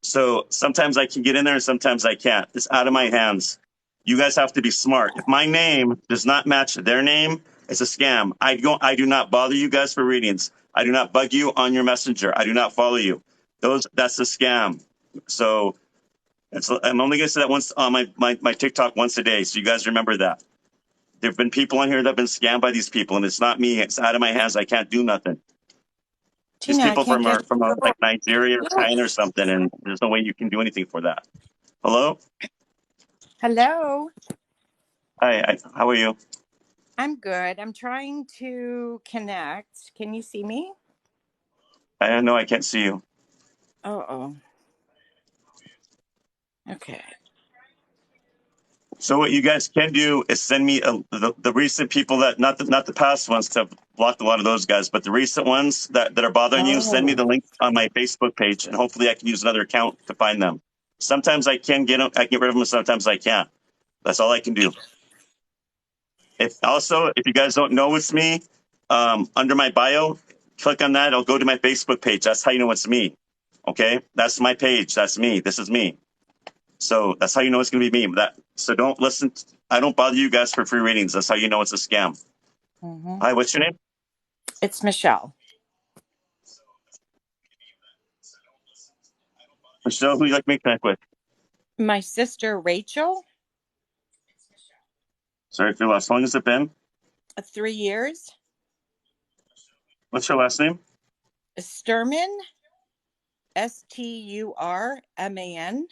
So sometimes I can get in there and sometimes I can't. It's out of my hands. You guys have to be smart. If my name does not match their name, it's a scam. I do not bother you guys for readings. I do not bug you on your messenger. I do not follow you. That's a scam. So I'm only gonna say that once on my TikTok once a day. So you guys remember that. There have been people on here that have been scammed by these people, and it's not me. It's out of my hands. I can't do nothing. These Tina, I people can't get from like Nigeria or China or something, and there's no way you can do anything for that. Hello? Hello. Hi, how are you? I'm good. I'm trying to connect. Can you see me? I know I can't see you. Oh. Okay. So what you guys can do is send me the recent people that not the past ones to have blocked a lot of those guys, but the recent ones that are bothering you. Send me the link on my Facebook page, and hopefully I can use another account to find them. Sometimes I can get them, I can get rid of them. Sometimes I can't. That's all I can do. If you guys don't know it's me, under my bio, click on that. It'll go to my Facebook page. That's how you know it's me. Okay, that's my page. That's me. This is me. So that's how you know it's going to be me. So don't listen. I don't bother you guys for free readings. That's how you know it's a scam. Mm-hmm. Hi, what's your name? It's Michelle. Michelle, who you like me to connect with? My sister Rachel. Sorry for your last. How long has it been? 3 years. What's your last name? Sturman. Sturman.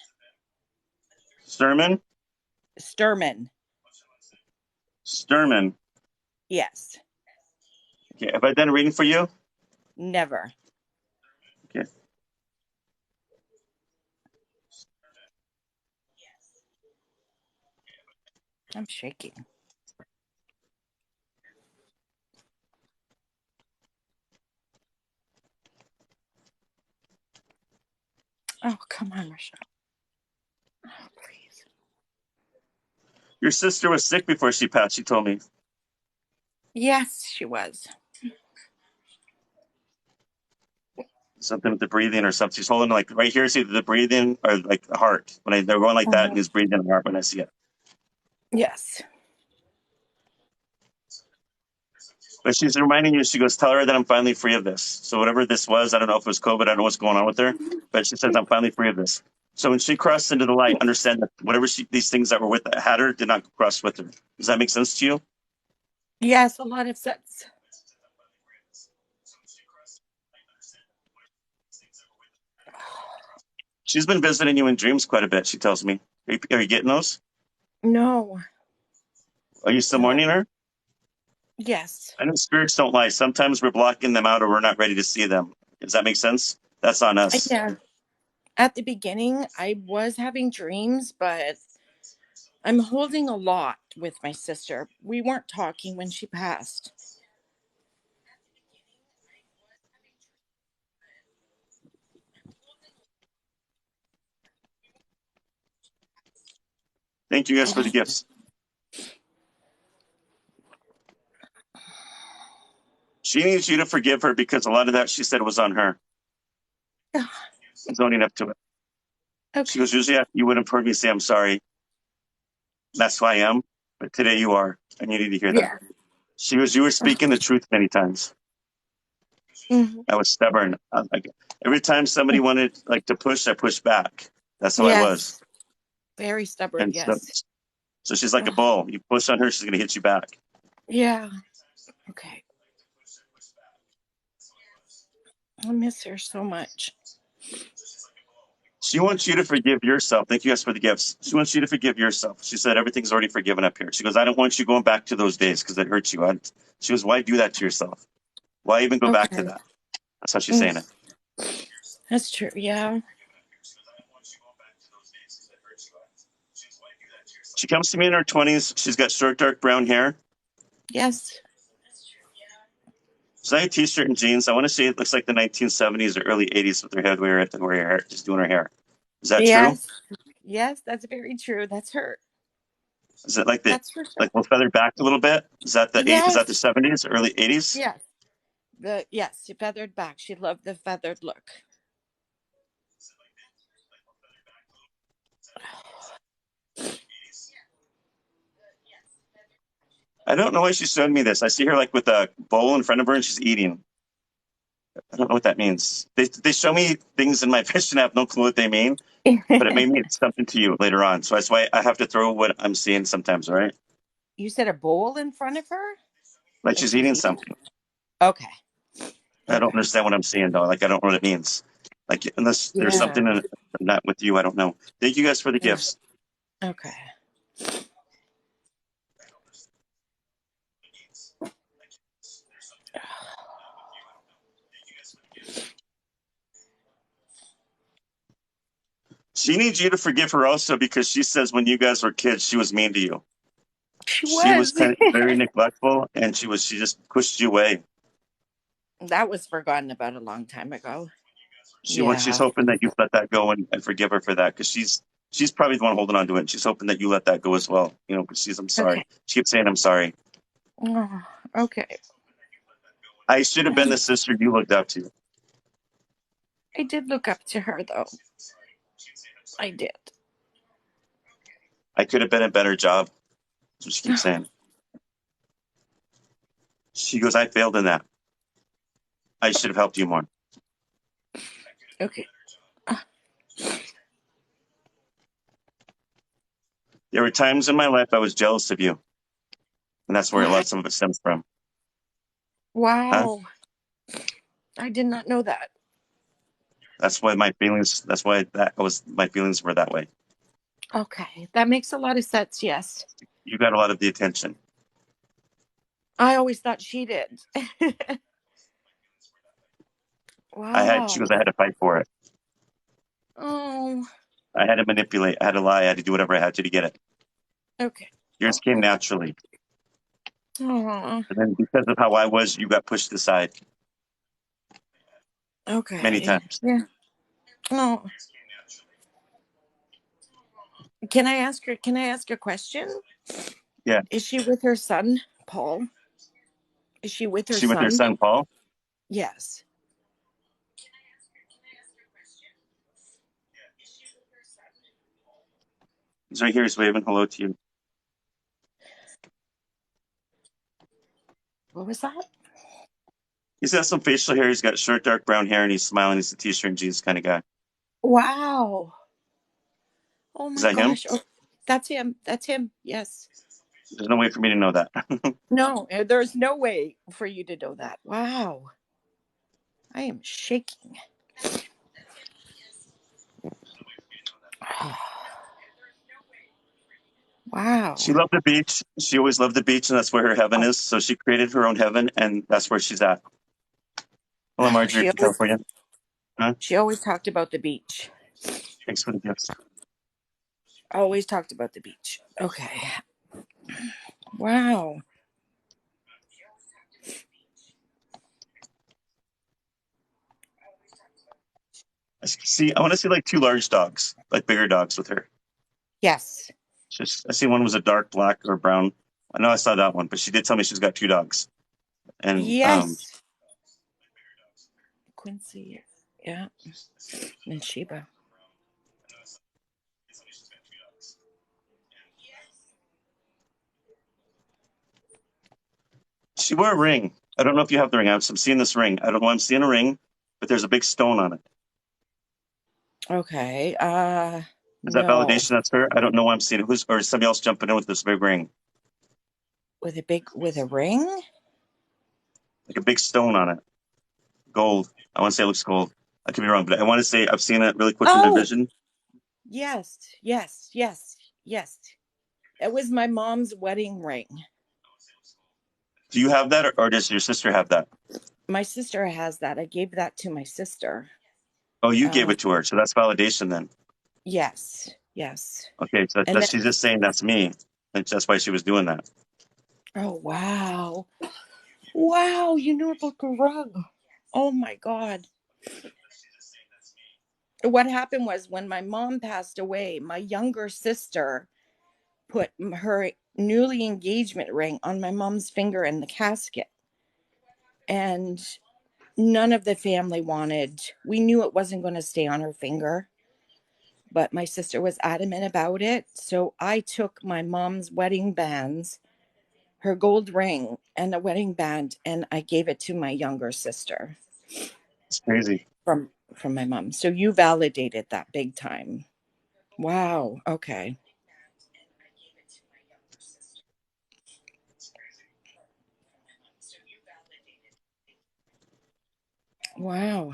Sturman? Sturman. Sturman. Yes. Okay, have I done a reading for you? Never. Okay. I'm shaking. Oh, come on, Michelle. Oh, please. Your sister was sick before she passed, she told me. Yes, she was. Something with the breathing or something. She's holding like right here, see the breathing or like the heart. They're going like that and he's breathing the heart when I see it. Yes. But she's reminding you, she goes, tell her that I'm finally free of this. So whatever this was, I don't know if it was COVID, I don't know what's going on with her, but she says, I'm finally free of this. So when she crossed into the light, understand that whatever these things that were with had her did not cross with her. Does that make sense to you? Yes, a lot of sense. She's been visiting you in dreams quite a bit, she tells me. Are you getting those? No. Are you still No. mourning her? Yes. I know spirits don't lie. Sometimes we're blocking them out or we're not ready to see them. Does that make sense? That's on us. Yeah. At the beginning, I was having dreams, but I'm holding a lot with my sister. We weren't talking when she passed. Thank you guys for the gifts. She needs you to forgive her because a lot of that she said was on her. She's owning up to it. Okay. She goes, usually you would have heard me say I'm sorry. That's who I am. But today you are. And you need to hear that. Yeah. She goes, you were speaking the truth many times. Mhm. I was stubborn. Every time somebody wanted to push, I pushed back. That's how I was. Yes. Very stubborn. And Yes. so she's like a bull. You push on her, she's going to hit you back. Yeah. Okay. I miss her so much. She wants you to forgive yourself. Thank you guys for the gifts. She wants you to forgive yourself. She said everything's already forgiven up here. She goes, I don't want you going back to those days because it hurts you. She goes, why do that to yourself? Why even go back to Okay. that? That's how she's saying it. That's true. Yeah. She comes to me in her 20s. She's got short, dark brown hair. Yes. She's wearing a t-shirt and jeans. I want to say it looks like the 1970s or early 80s with her head where her hair, just doing her hair. Is that true? Yes, that's very true. That's her. Is it like That's for sure. we'll feather back a little bit? Is that the Yes. Is that the 70s, early 80s? Yes. Yes, she feathered back. She loved the feathered look. I don't know why she showed me this. I see her with a bowl in front of her and she's eating. I don't know what that means. They show me things in my vision. I have no clue what they mean, but it may mean something to you later on. So that's why I have to throw what I'm seeing sometimes, right? You said a bowl in front of her? Like she's eating something. Okay. I don't understand what I'm seeing, though. I don't know what it means. Unless there's something in that with you, I don't know. Thank you guys for the gifts. Okay. She needs you to forgive her also because she says when you guys were kids, she was mean to you. She was kind of very neglectful, and she just pushed you away. That was forgotten about a long time ago. She's hoping that you let that go and forgive her for that because she's probably the one holding on to it. And she's hoping that you let that go as well. Because I'm sorry. Okay. She keeps saying I'm sorry. Oh, okay. I should have been the sister you looked up to. I did look up to her, though. I did. I could have been a better job. That's what she keeps saying. She goes, I failed in that. I should have helped you more. Okay. There were times in my life I was jealous of you. And that's where lots of it stems from. Wow. Huh? I did not know that. That's why my feelings were that way. Okay. That makes a lot of sense, yes. You got a lot of the attention. I always thought she did. Wow. She goes, I had to fight for it. Oh. I had to manipulate. I had to lie. I had to do whatever I had to get it. Okay. Yours came naturally. Aww. And then because of how I was, you got pushed aside. Okay. Many times. Yeah. Oh. Can I ask a question? Yeah. Is she with her son, Paul? Is she with her son? With her son, Paul? Yes. He's right here. He's waving hello to you. What was that? He's got some facial hair. He's got short, dark brown hair, and he's smiling. He's a t-shirt and jeans kind of guy. Wow. Oh my Is that gosh. him? Oh, that's him. That's him. Yes. There's no way for me to know that. No, there's no way for you to know that. Wow. I am shaking. Wow. She loved the beach. She always loved the beach, and that's where her heaven is. So she created her own heaven, and that's where she's at. Hello, Marjorie She from always California. Huh? she always talked about the beach. Thanks for the gifts. Always talked about the beach. Okay. Wow. I want to see like 2 large dogs, like bigger dogs with her. Yes. I see one was a dark black or brown. I know I saw that one, but she did tell me she's got 2 dogs. And Yes. Quincy. Yeah. And Sheba. she wore a ring. I don't know if you have the ring. I'm seeing this ring. I don't know. I'm seeing a ring, but there's a big stone on it. Okay. Is that No. validation? That's her. I don't know why I'm seeing it. Or is somebody else jumping in with this big ring? With a ring? Like a big stone on it. Gold. I want to say it looks gold. I could be wrong, but I want to say I've seen it really quick in the vision. Yes. It was my mom's wedding ring. Do you have that, or does your sister have that? My sister has that. I gave that to my sister. Oh, you gave it to her, so that's validation then. Yes. Okay, so she's just saying that's me. That's why she was doing that. Oh, wow. Wow, you knew about the rug. Oh, my God. What happened was when my mom passed away, my younger sister put her newly engagement ring on my mom's finger in the casket. And none of the family wanted. We knew it wasn't going to stay on her finger. But my sister was adamant about it. So I took my mom's wedding bands, her gold ring, and a wedding band, and I gave it to my younger sister. It's crazy. From my mom. So you validated that big time. Wow. Okay. Wow.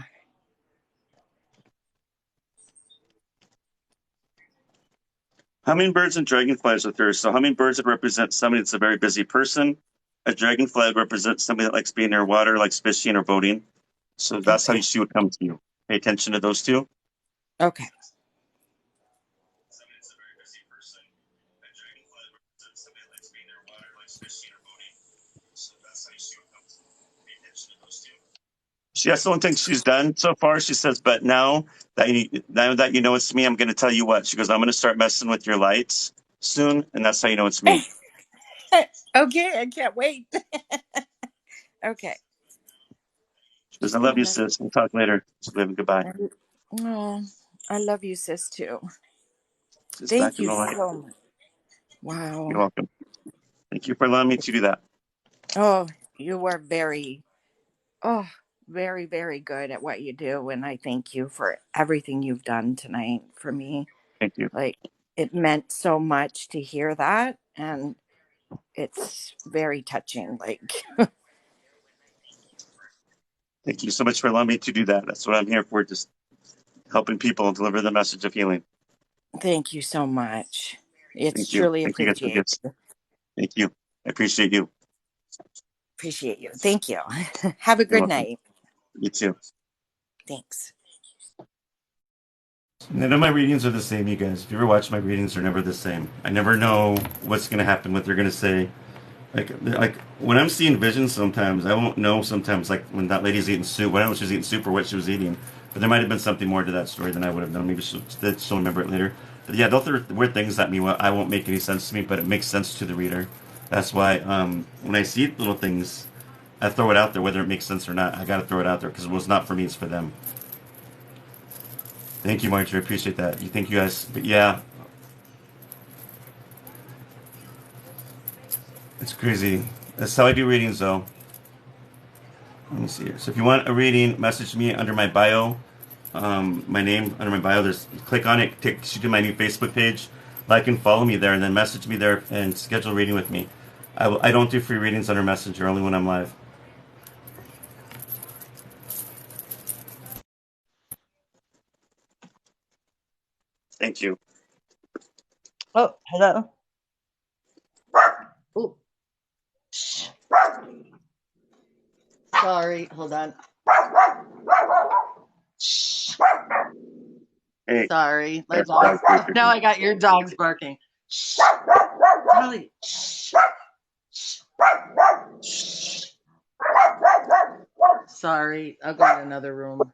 Hummingbirds and dragonflies with her. So hummingbirds would represent somebody that's a very busy person. A dragonfly would represent somebody that likes being near water, likes fishing or boating. So that's how she would come to you. Pay attention to those 2. Okay. That's the one thing she's done so far. She says, but now that you know it's me, I'm going to tell you what. She goes, I'm going to start messing with your lights soon, and that's how you know it's me. Okay, I can't wait. Okay. She goes, I love you, sis. We'll talk later. She's leaving. Goodbye. Oh, I love you, sis, too. She's Thank back in you the light. so much. Wow. You're welcome. Thank you for allowing me to do that. Oh, you are very, very, very good at what you do. And I thank you for everything you've done tonight for me. Thank you. Like, it meant so much to hear that. And it's very touching. Like, Thank you so much for allowing me to do that. That's what I'm here for, just helping people deliver the message of healing. thank you so much. It's Thank you. truly Thank you guys for appreciated. gifts. Thank you. I appreciate you. Appreciate you. Thank you. Have a You're good welcome. night. You too. Thanks. None of my readings are the same, you guys. If you ever watch my readings, they're never the same. I never know what's going to happen, what they're going to say. Like when I'm seeing visions, sometimes I won't know. Sometimes, like when that lady's eating soup, I don't know if she was eating soup or what she was eating, but there might have been something more to that story than I would have known. Maybe she'll remember it later. But yeah, they'll throw weird things at me. I won't make any sense to me, but it makes sense to the reader. That's why when I see little things, I throw it out there, whether it makes sense or not. I got to throw it out there because it was not for me; it's for them. Thank you, Marjorie. I appreciate that. You think you guys, but yeah. It's crazy. That's how I do readings, though. Let me see here. So if you want a reading, message me under my bio. My name under my bio. Click on it. Takes you to my new Facebook page. Like and follow me there, and then message me there and schedule a reading with me. I don't do free readings under Messenger, only when I'm live. Thank you. Thank you. Oh, hello. Ooh. Shh. Sorry, hold on. Shh. Hey, Sorry, my that's dogs. dog Now barking. I got your dogs barking. Shh. Molly. Shh. Shh. Shh. Sorry, I'll go in another room.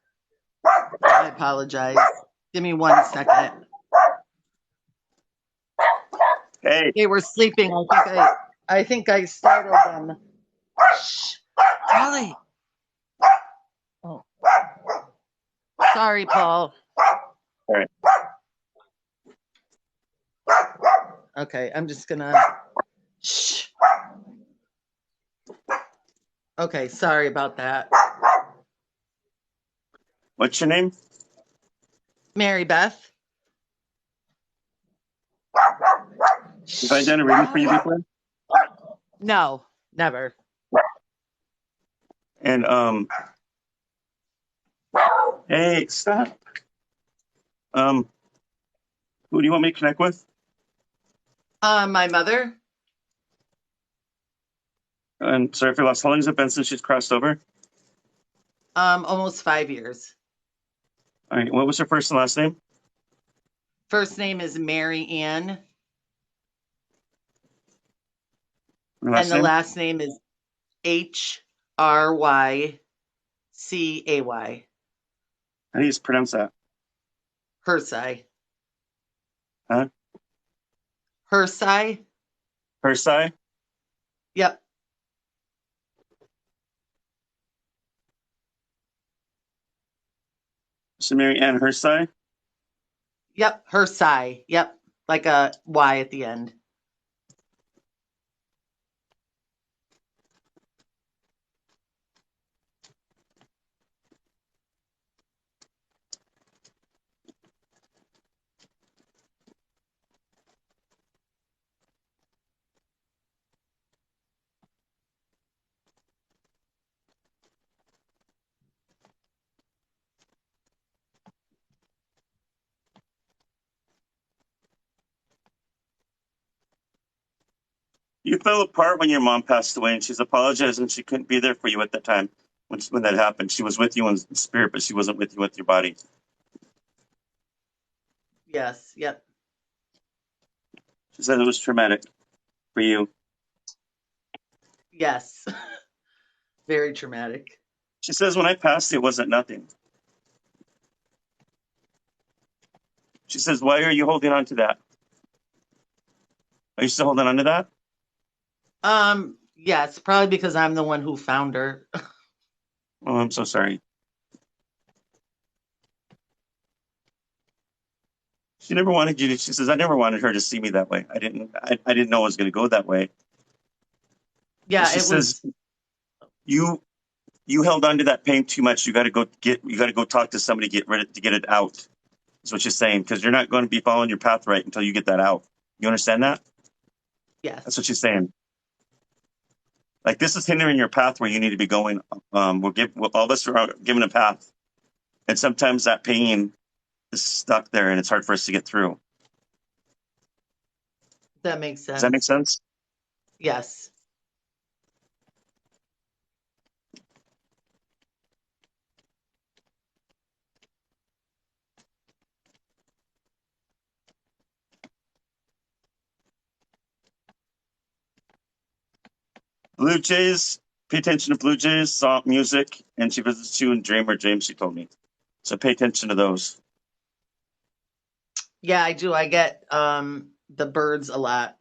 I apologize. Give me 1 second. Hey, They were sleeping. I think I startled them. Shh. Molly. Oh, sorry, Paul. all right. Okay, I'm just gonna. Shh. Okay, sorry about that. What's your name? Mary Beth. Have I done a reading for you Molly. before? No, never. And hey, stop. Who do you want me to connect with? My mother. And sorry for lost. How long has it been since she's crossed over? Almost 5 years. All right. What was her first and last name? First name is Mary Ann, Her and last the name? last name is Hrycay. How do you pronounce that? Hersai. Huh? Hersai. Hersai? Yep. So Mary Ann Hersai? Yep. Hersai. Yep. Like a Y at the end. You fell apart when your mom passed away, and she's apologizing she couldn't be there for you at that time when that happened. She was with you in spirit, but she wasn't with you with your body. Yes. Yep. She said it was traumatic for you. Yes. Very traumatic. She says when I passed, it wasn't nothing. She says, why are you holding on to that? Are you still holding on to that? Yes, probably because I'm the one who found her. Oh, I'm so sorry. She never wanted you to. She says, I never wanted her to see me that way. I didn't know it was going to go that way. Yeah, She it says, was. you held on to that pain too much. You got to go talk to somebody to get it out. That's what she's saying, because you're not going to be following your path right until you get that out. You understand that? Yes. That's what she's saying. Like, this is hindering your path where you need to be going. All of us are given a path, and sometimes that pain is stuck there, and it's hard for us to get through. That makes Does that make sense. sense? Yes. Blue Jays, pay attention to Blue Jays, song, music, and she visits you in dream or dreams, she told me. So pay attention to those. Yeah, I do. I get the birds a lot.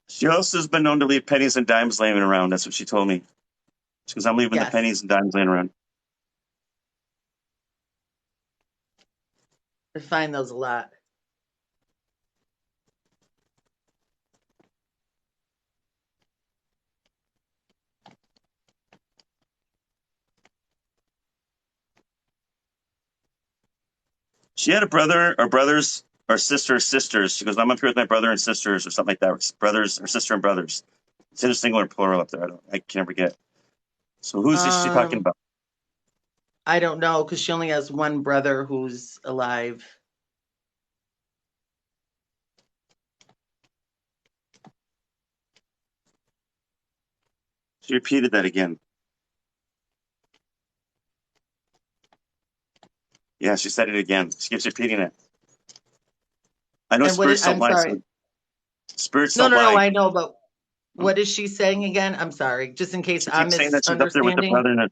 She also has been known to leave pennies and dimes laying around. That's what she told me. She goes, I'm leaving the Yes. pennies and dimes laying around. I find those a lot. She had a brother or brothers or sisters. She goes, I'm up here with my brother and sisters or something like that. Brothers or sister and brothers. Is it a single or plural up there? I can never get. So who's she talking about? I don't know because she only has one brother who's alive. She repeated that again. Yeah, she said it again. She keeps repeating it. I know And what is, spirits don't I'm lie. sorry. Spirits No, don't no, no, lie. I know, but what is she saying again? I'm sorry, just in case She I'm keeps saying that she's up there with the misunderstanding.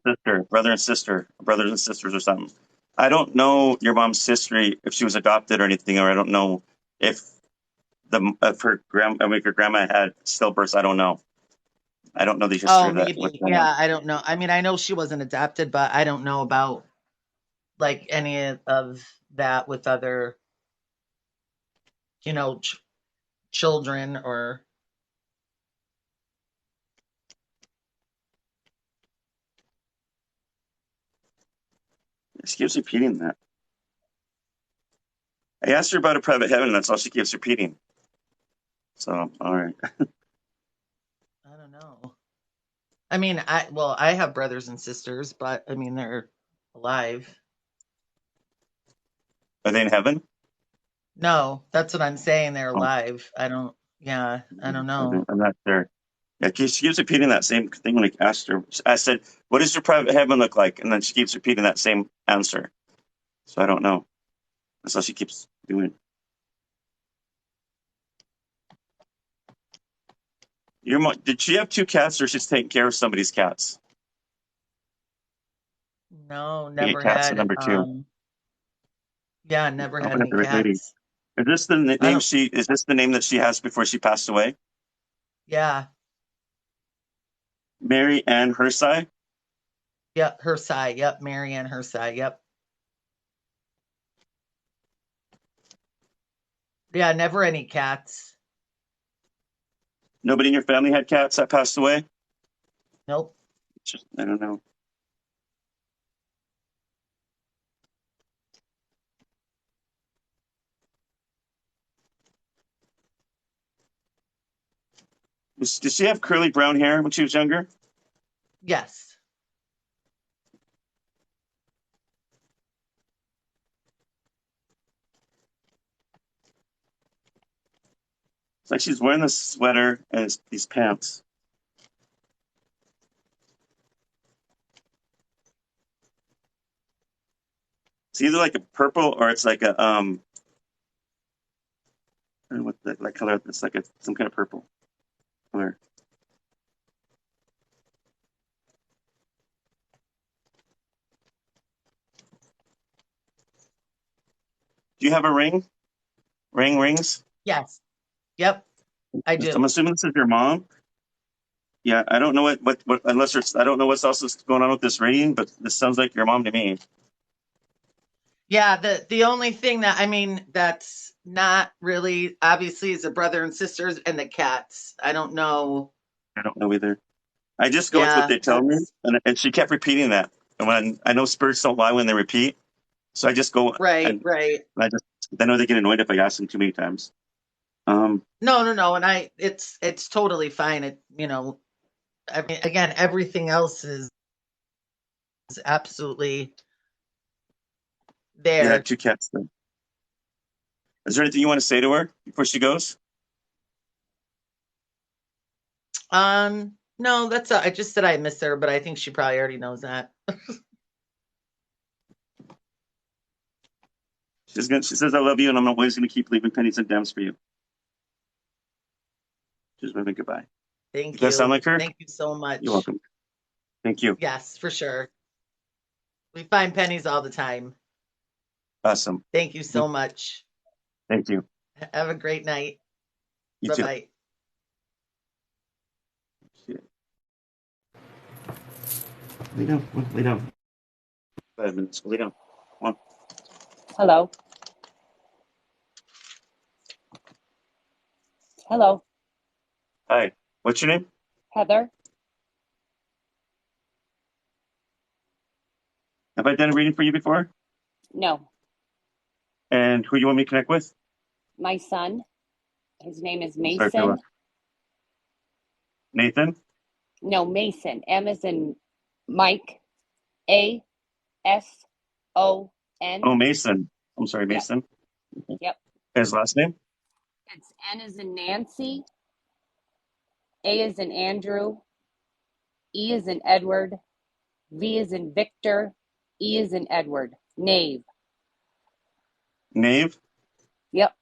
brother and sister, brothers and sisters or something. I don't know your mom's history, if she was adopted or anything, or I don't know if her grandma had stillbirths. I don't know. I don't know the history Oh, of that. What's maybe. going on? Yeah, I don't know. I mean, I know she wasn't adopted, but I don't know about like any of that with other, you know, children or. She keeps repeating that. I asked her about a private heaven, and that's all she keeps repeating. So, all right. I don't know. I mean, I have brothers and sisters, but I mean, they're alive. Are they in heaven? No, that's what I'm saying. They're Oh, alive. Yeah, I don't know. I'm not sure. Yeah, she keeps repeating that same thing when I asked her. I said, "What does your private heaven look like?" And then she keeps repeating that same answer. So I don't know. That's all she keeps doing. Your mom, did she have two cats, or she's taking care of somebody's cats? No, I get never cats at had. number two. Yeah, never I'll had put it any the right lady. cats. Is this the I name don't. she? Is this the name that she has before she passed away? Yeah, Mary Ann Hersey. yep. Hersey. Yep. Marianne Hersey. Yep. Yeah, never any cats. Nobody in your family had cats that passed away. Nope. Just, I don't know. Did she have curly brown hair when she was younger? Yes. It's like she's wearing this sweater and these pants. It's either like a purple or it's like a I don't know what that color. It's like some kind of purple color. Do you have a ring? Rings? Yes. Yep. I I'm do. assuming this is your mom. Yeah, I don't know what unless there's I don't know what's else is going on with this ring, but this sounds like your mom to me. Yeah. The only thing that I mean that's not really obviously is the brother and sisters and the cats. I don't know. I don't know either. I just go with what Yeah. they tell me, That's and she kept repeating that. And when I know spirits don't lie when they repeat, so I just go right. and Right. I know they get annoyed if I ask them too many times. No. No. No. And it's totally fine. I mean, again, everything else is absolutely Yeah, there. two cats. Then. Is there anything you want to say to her before she goes? No, I just said I miss her, but I think she probably already knows that. She says I love you, and I'm always gonna keep leaving pennies and dimes for you. She's waving goodbye. Thank Does that sound you. like her? Thank you so You're much. welcome. Thank you. Yes, for sure. We find pennies all the time. Awesome. Thank you so much. Thank you. Have a great night. You Bye too. bye. Lay down. Lay down. 5 minutes. Lay down. Come on. Hello. Hello. Hi. What's your name? Heather. Have I done a reading for you before? No. And who you want me to connect with? My son. His name is I'm sorry for Mason. Nathan? No, Mason. M is in Mike. A-S-O-N. Oh, Mason. I'm sorry, Yep. Mason. Yep. His last name? It's N is in Nancy. A is in Andrew. E is in Edward. V is in Victor. E is in Edward. Nave. Nave? Yep.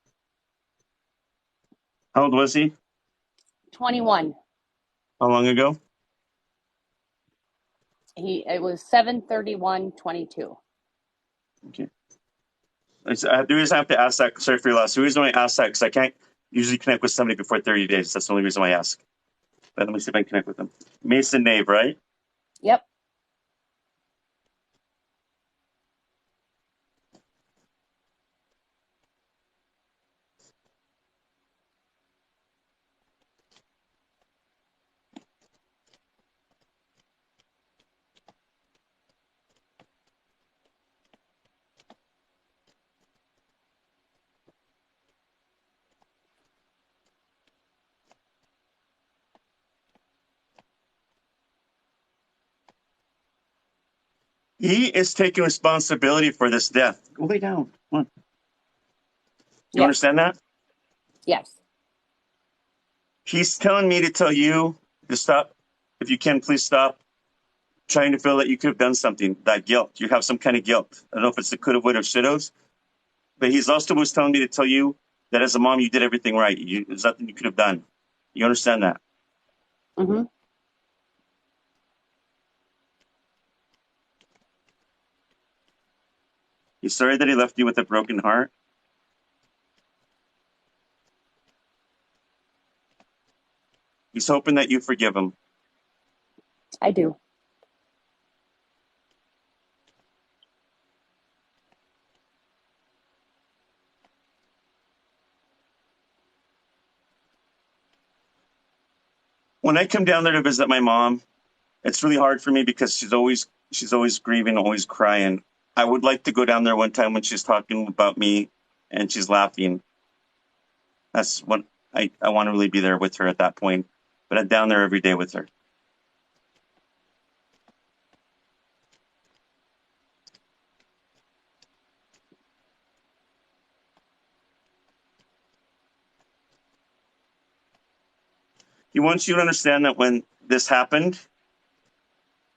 How old was he? 21. How long ago? It was 7/31/22. Okay. The reason I have to ask that, sorry for your loss. The reason why I ask that, because I can't usually connect with somebody before 30 days. That's the only reason why I ask. But let me see if I can connect with them. Mason Nave, right? Yep. He is taking responsibility for this death. Go lay down. Come on. You Yes. understand that? Yes. He's telling me to tell you to stop. If you can, please stop trying to feel that you could have done something. That guilt. You have some kind of guilt. I don't know if it's the coulda, woulda, shoulda, but he's also was telling me to tell you that as a mom, you did everything right. There's nothing you could have done. You understand that? Mm-hmm. He's sorry that he left you with a broken heart. He's hoping that you forgive him. I do. When I come down there to visit my mom, it's really hard for me because she's always grieving, always crying. I would like to go down there one time when she's talking about me and she's laughing. That's what I want to really be there with her at that point. But I'm down there every day with her. He wants you to understand that when this happened,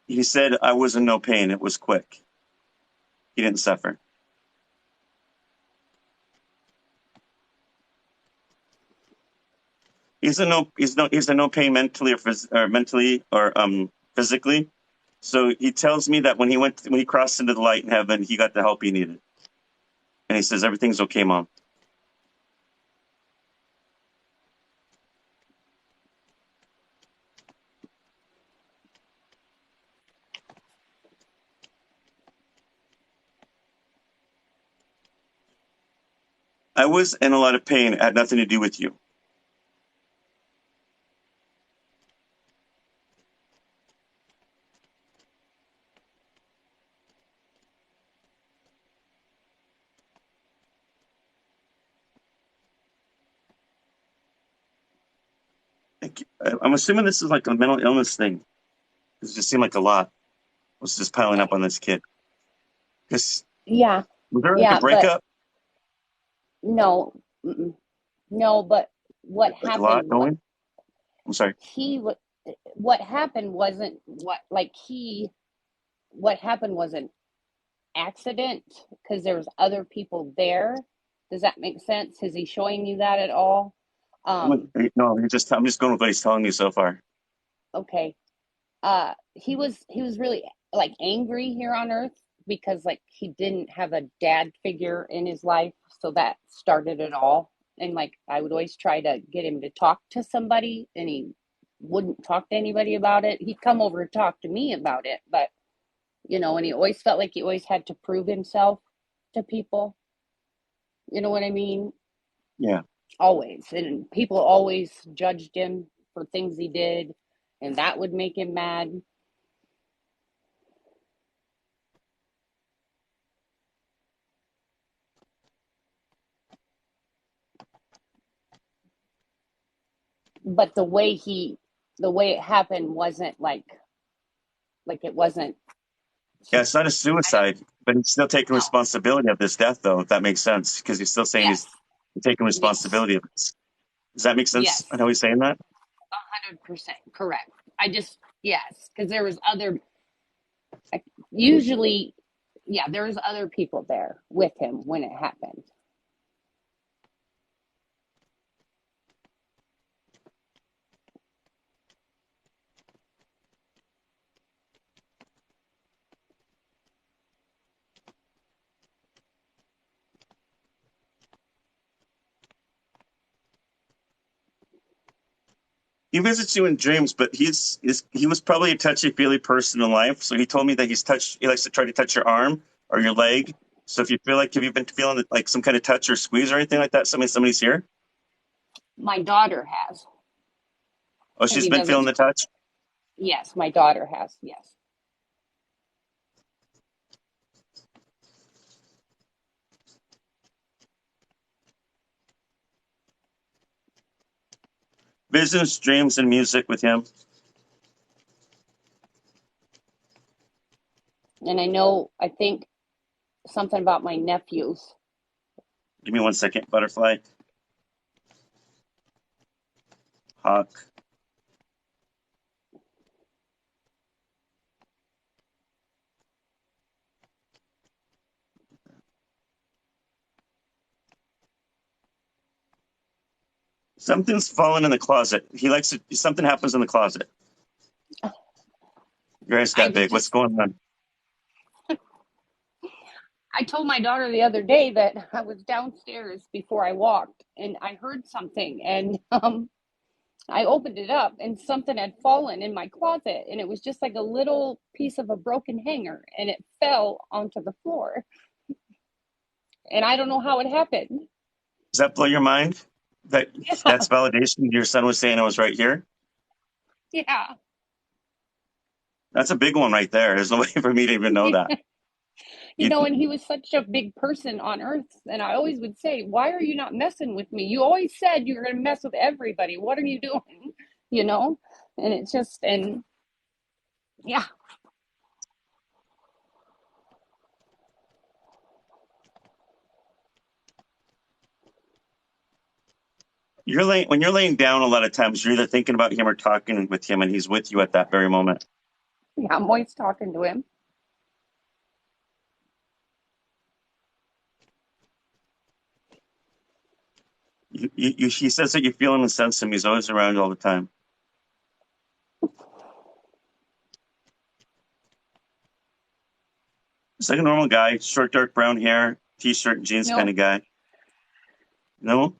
he said, I was in no pain. It was quick. He didn't suffer. He's in no pain mentally or physically. So he tells me that when he crossed into the light in heaven, he got the help he needed. And he says, everything's okay, Mom. I was in a lot of pain. It had nothing to do with you. I'm assuming this is like a mental illness thing. It just seemed like a lot was just piling up on this kid. Because Yeah. was there like a Yeah, but breakup? no. Mm-mm. No, but what Like a lot happened going? I'm sorry. what happened wasn't what happened was an accident because there was other people there. Does that make sense? Is he showing you that at all? No, I'm just going with what he's telling me so far. Okay. He was really like angry here on earth because like he didn't have a dad figure in his life, so that started it all. And like I would always try to get him to talk to somebody and he wouldn't talk to anybody about it. He'd come over and talk to me about it, but and he always felt like he always had to prove himself to people. You know what I mean? Yeah. Always. And people always judged him for things he did, and that would make him mad. But the way he the way it happened wasn't like it wasn't. Yeah, it's not a suicide, but he's still taking No. responsibility of this death, though, if that makes sense, because he's still saying he's Yes. taking Yes. responsibility of this. Does that make sense? Yes. I know he's saying that. 100% correct. Yes, because there was other. Usually, yeah, there was other people there with him when it happened. He visits you in dreams, but he was probably a touchy-feely person in life. So he told me that he likes to try to touch your arm or your leg. So if you feel like, have you been feeling like some kind of touch or squeeze or anything like that? Somebody's here? My daughter has. Oh, she's been feeling the touch? Yes, my daughter has. Yes. Business, dreams, and music with him. And I think something about my nephews. Give me 1 second. Butterfly. Hawk. Something's fallen in the closet. Something happens in the closet. Your eyes got big. What's going on? I told my daughter the other day that I was downstairs before I walked and I heard something, and I opened it up and something had fallen in my closet, and it was just like a little piece of a broken hanger, and it fell onto the floor. And I don't know how it happened. Does that blow your mind? That's validation. Your son was saying I was right here. Yeah. That's a big one right there. There's no way for me to even know that. And he was such a big person on earth. And I always would say, why are you not messing with me? You always said you were going to mess with everybody. What are you doing? And it's just, and yeah. When you're laying down, a lot of times you're either thinking about him or talking with him, and he's with you at that very moment. Yeah, I'm always talking to him. He says that you feel him and sense him. He's always around you all the time. It's like a normal guy, short, dark brown hair, t-shirt, and jeans kind of guy. No?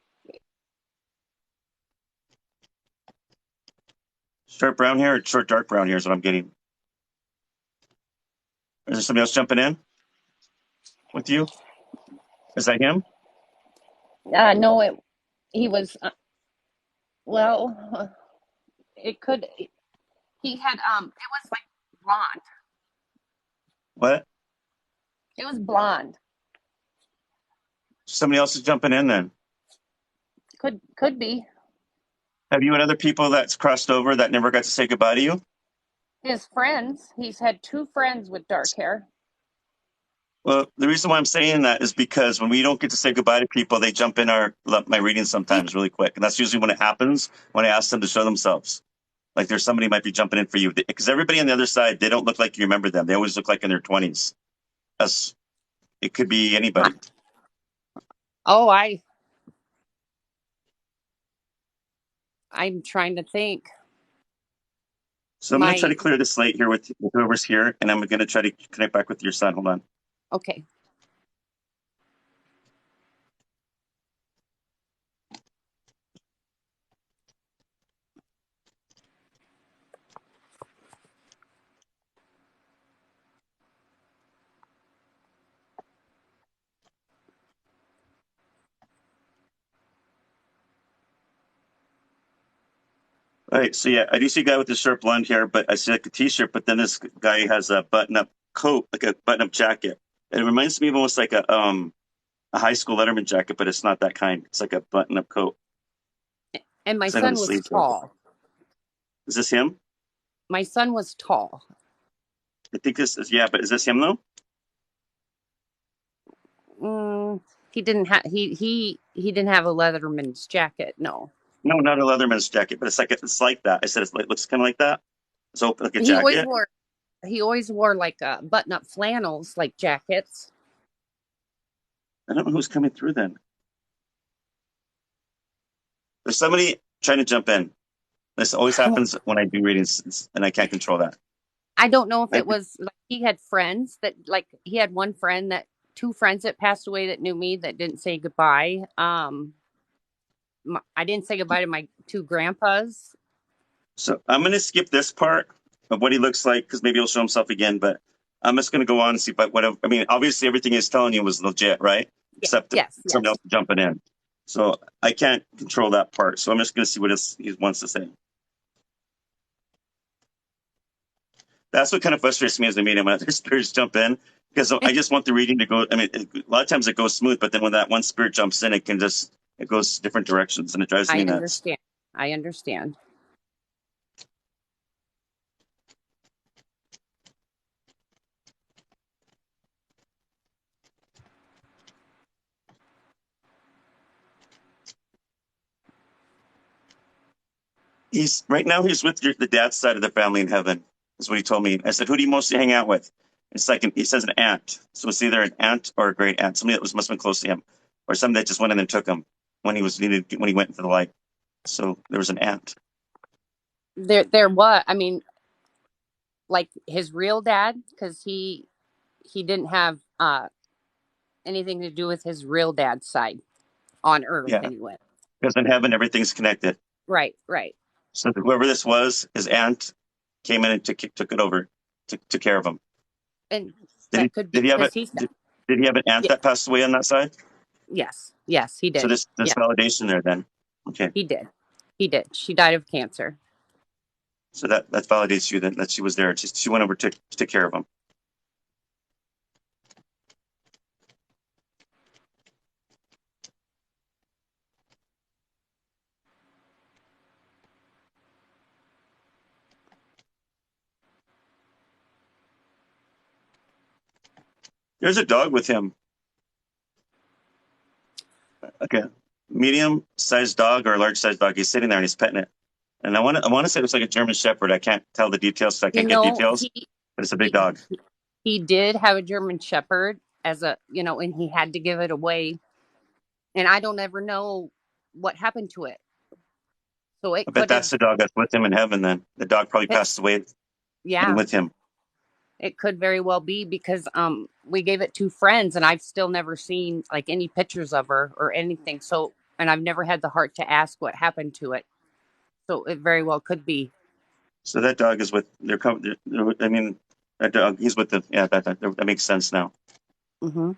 Short brown hair or short, dark brown hair is what I'm getting. Is there somebody else jumping in with you? Is that him? No, he was, it could, he had, it was like blonde. What? It was blonde. Somebody else is jumping in then. Could be. Have you had other people that's crossed over that never got to say goodbye to you? His friends. He's had 2 friends with dark hair. Well, the reason why I'm saying that is because when we don't get to say goodbye to people, they jump in my reading sometimes really quick. And that's usually when it happens, when I ask them to show themselves. Like there's somebody might be jumping in for you. Because everybody on the other side, they don't look like you remember them. They always look like in their 20s. It could be anybody. Oh, I'm trying to think. So I'm going to try to clear the slate here with whoever's here, and I'm going to try to connect back with your son. Hold on. Okay. All right, so yeah, I do see a guy with the short blonde hair, but I see like a t-shirt, but then this guy has a button-up coat, like a button-up jacket. And it reminds me of almost like a high school letterman jacket, but it's not that kind. It's like a button-up coat. And my son was tall. Is this him? My son was tall. I think this is, yeah, but is this him though? He didn't have he didn't have a Leatherman's jacket. No, No, not a Leatherman's jacket, but it's like that. I said it looks kind of like that. It's open like a he always jacket. wore he always wore like button up flannels, like jackets. I don't know who's coming through then. There's somebody trying to jump in. This always happens when I do readings, and I can't control that. I don't know if it was like he had friends that, like, he had two friends that passed away that knew me that didn't say goodbye. I didn't say goodbye to my two grandpas. So I'm going to skip this part of what he looks like because maybe he'll show himself again. But I'm just going to go on and see. But whatever. I mean, obviously everything he's telling you was legit, right? Except Yes. somebody else jumping in. So I can't control that part. So I'm just going to see what he wants to say. That's what kind of frustrates me as a medium when other spirits jump in, because I just want the reading to go. I mean, a lot of times it goes smooth, but then when that one spirit jumps in, it goes different directions, and it drives me nuts. I understand. He's with the dad's side of the family in heaven. Is what he told me. I said, "Who do you mostly hang out with?" It's like he says an aunt. So it's either an aunt or a great aunt, somebody that must have been close to him, or somebody that just went in and took him when he went into the light. So there was an aunt. There was. I mean, like his real dad, because he didn't have anything to do with his real dad's side on Earth, anyway. Because in heaven everything's connected. Right. So whoever this was, his aunt came in and took it over, took care of him. And did he have an aunt that passed away on that side? Yes, he did. So this validation there then. Okay. He did. She died of cancer. So that validates you then that she was there. She went over to take care of him. There's a dog with him. Okay. Medium-sized dog or a large-sized dog. He's sitting there and he's petting it. And I want to say it looks like a German Shepherd. I can't tell the details, so I can't get details. But it's a big dog. He did have a German Shepherd and he had to give it away. And I don't ever know what happened to it. So I bet that's the dog that's with him in heaven then. The dog probably passed away with him. It could very well be because we gave it to friends and I've still never seen like any pictures of her or anything. So, and I've never had the heart to ask what happened to it. So it very well could be. So that dog is with I mean, that dog, he's with that makes sense now. Mm-hmm.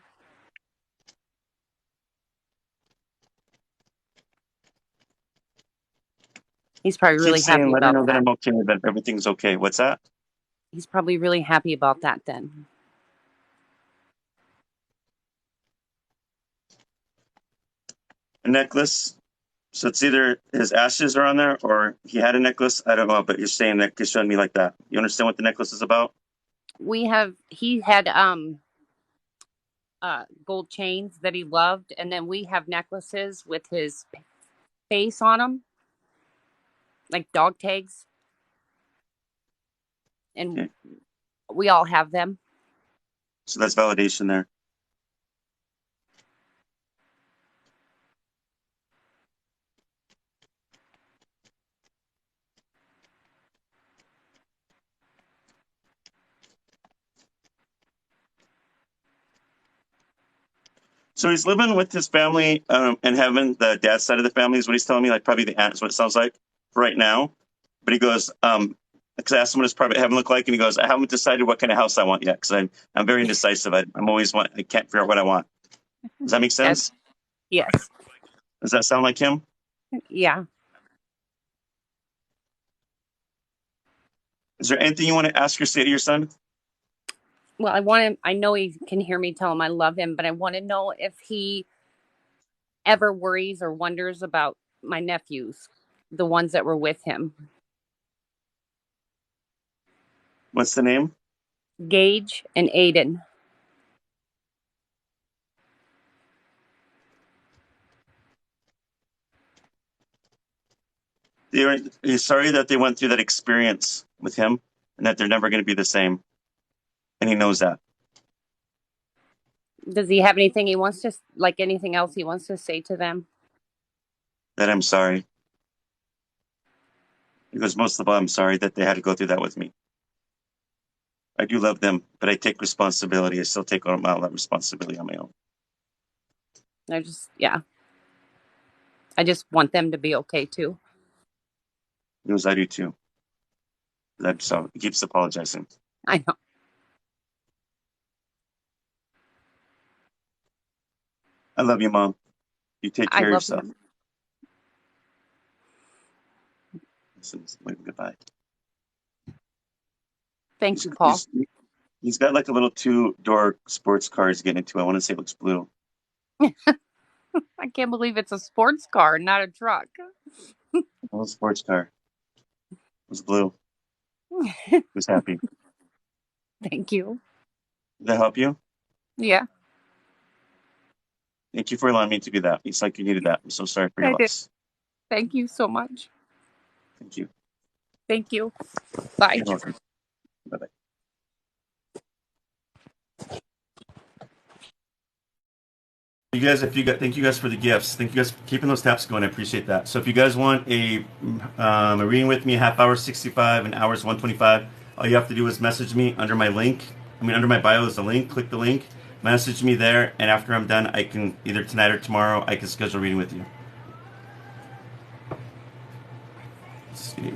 He's probably really happy about that. Let her know that I'm okay, that everything's okay. What's that? He's probably really happy about that then. A necklace. So it's either his ashes are on there or he had a necklace. I don't know, but you're saying that, you're showing me like that. You understand what the necklace is about? He had gold chains that he loved, and then we have necklaces with his face on them, like dog tags. And we all have them. So that's validation there. So he's living with his family in heaven. The dad's side of the family is what he's telling me. Like probably the aunt is what it sounds like right now. But he goes, because I asked him what his private heaven look like, and he goes, I haven't decided what kind of house I want yet because I'm very indecisive. I can't figure out what I want. Does that make sense? Yes. Does that sound like him? Yeah. Is there anything you want to ask or say to your son? Well, I know he can hear me tell him I love him, but I want to know if he ever worries or wonders about my nephews, the ones that were with him. What's the name? Gage and Aiden. He's sorry that they went through that experience with him and that they're never going to be the same. And he knows that. Does he have anything he wants to, like anything else he wants to say to them? That I'm sorry. He goes, most of all, I'm sorry that they had to go through that with me. I do love them, but I take responsibility. I still take all that responsibility on my own. I just want them to be okay too. He goes, I do too. So he keeps apologizing. I know. I love you, Mom. You take I care of love yourself. him. Wave goodbye. Thank you, Paul. He's got like a little two-door sports car he's getting into. I want to say it looks blue. I can't believe it's a sports car, not a truck. A little sports car. It was blue. He was happy. Thank you. Did that help you? Yeah, Thank you for allowing me to do that. It's like you needed that. I'm so sorry for your I did. loss. Thank you so much. Thank you. Thank you. Bye. You're welcome. Bye-bye. Thank you guys for the gifts. Thank you guys for keeping those taps going. I appreciate that. So if you guys want a reading with me, half hour 65 and hours 125, all you have to do is message me under my link. Under my bio is a link. Click the link, message me there, and after I'm done, I can either tonight or tomorrow I can schedule a reading with you. Let's see.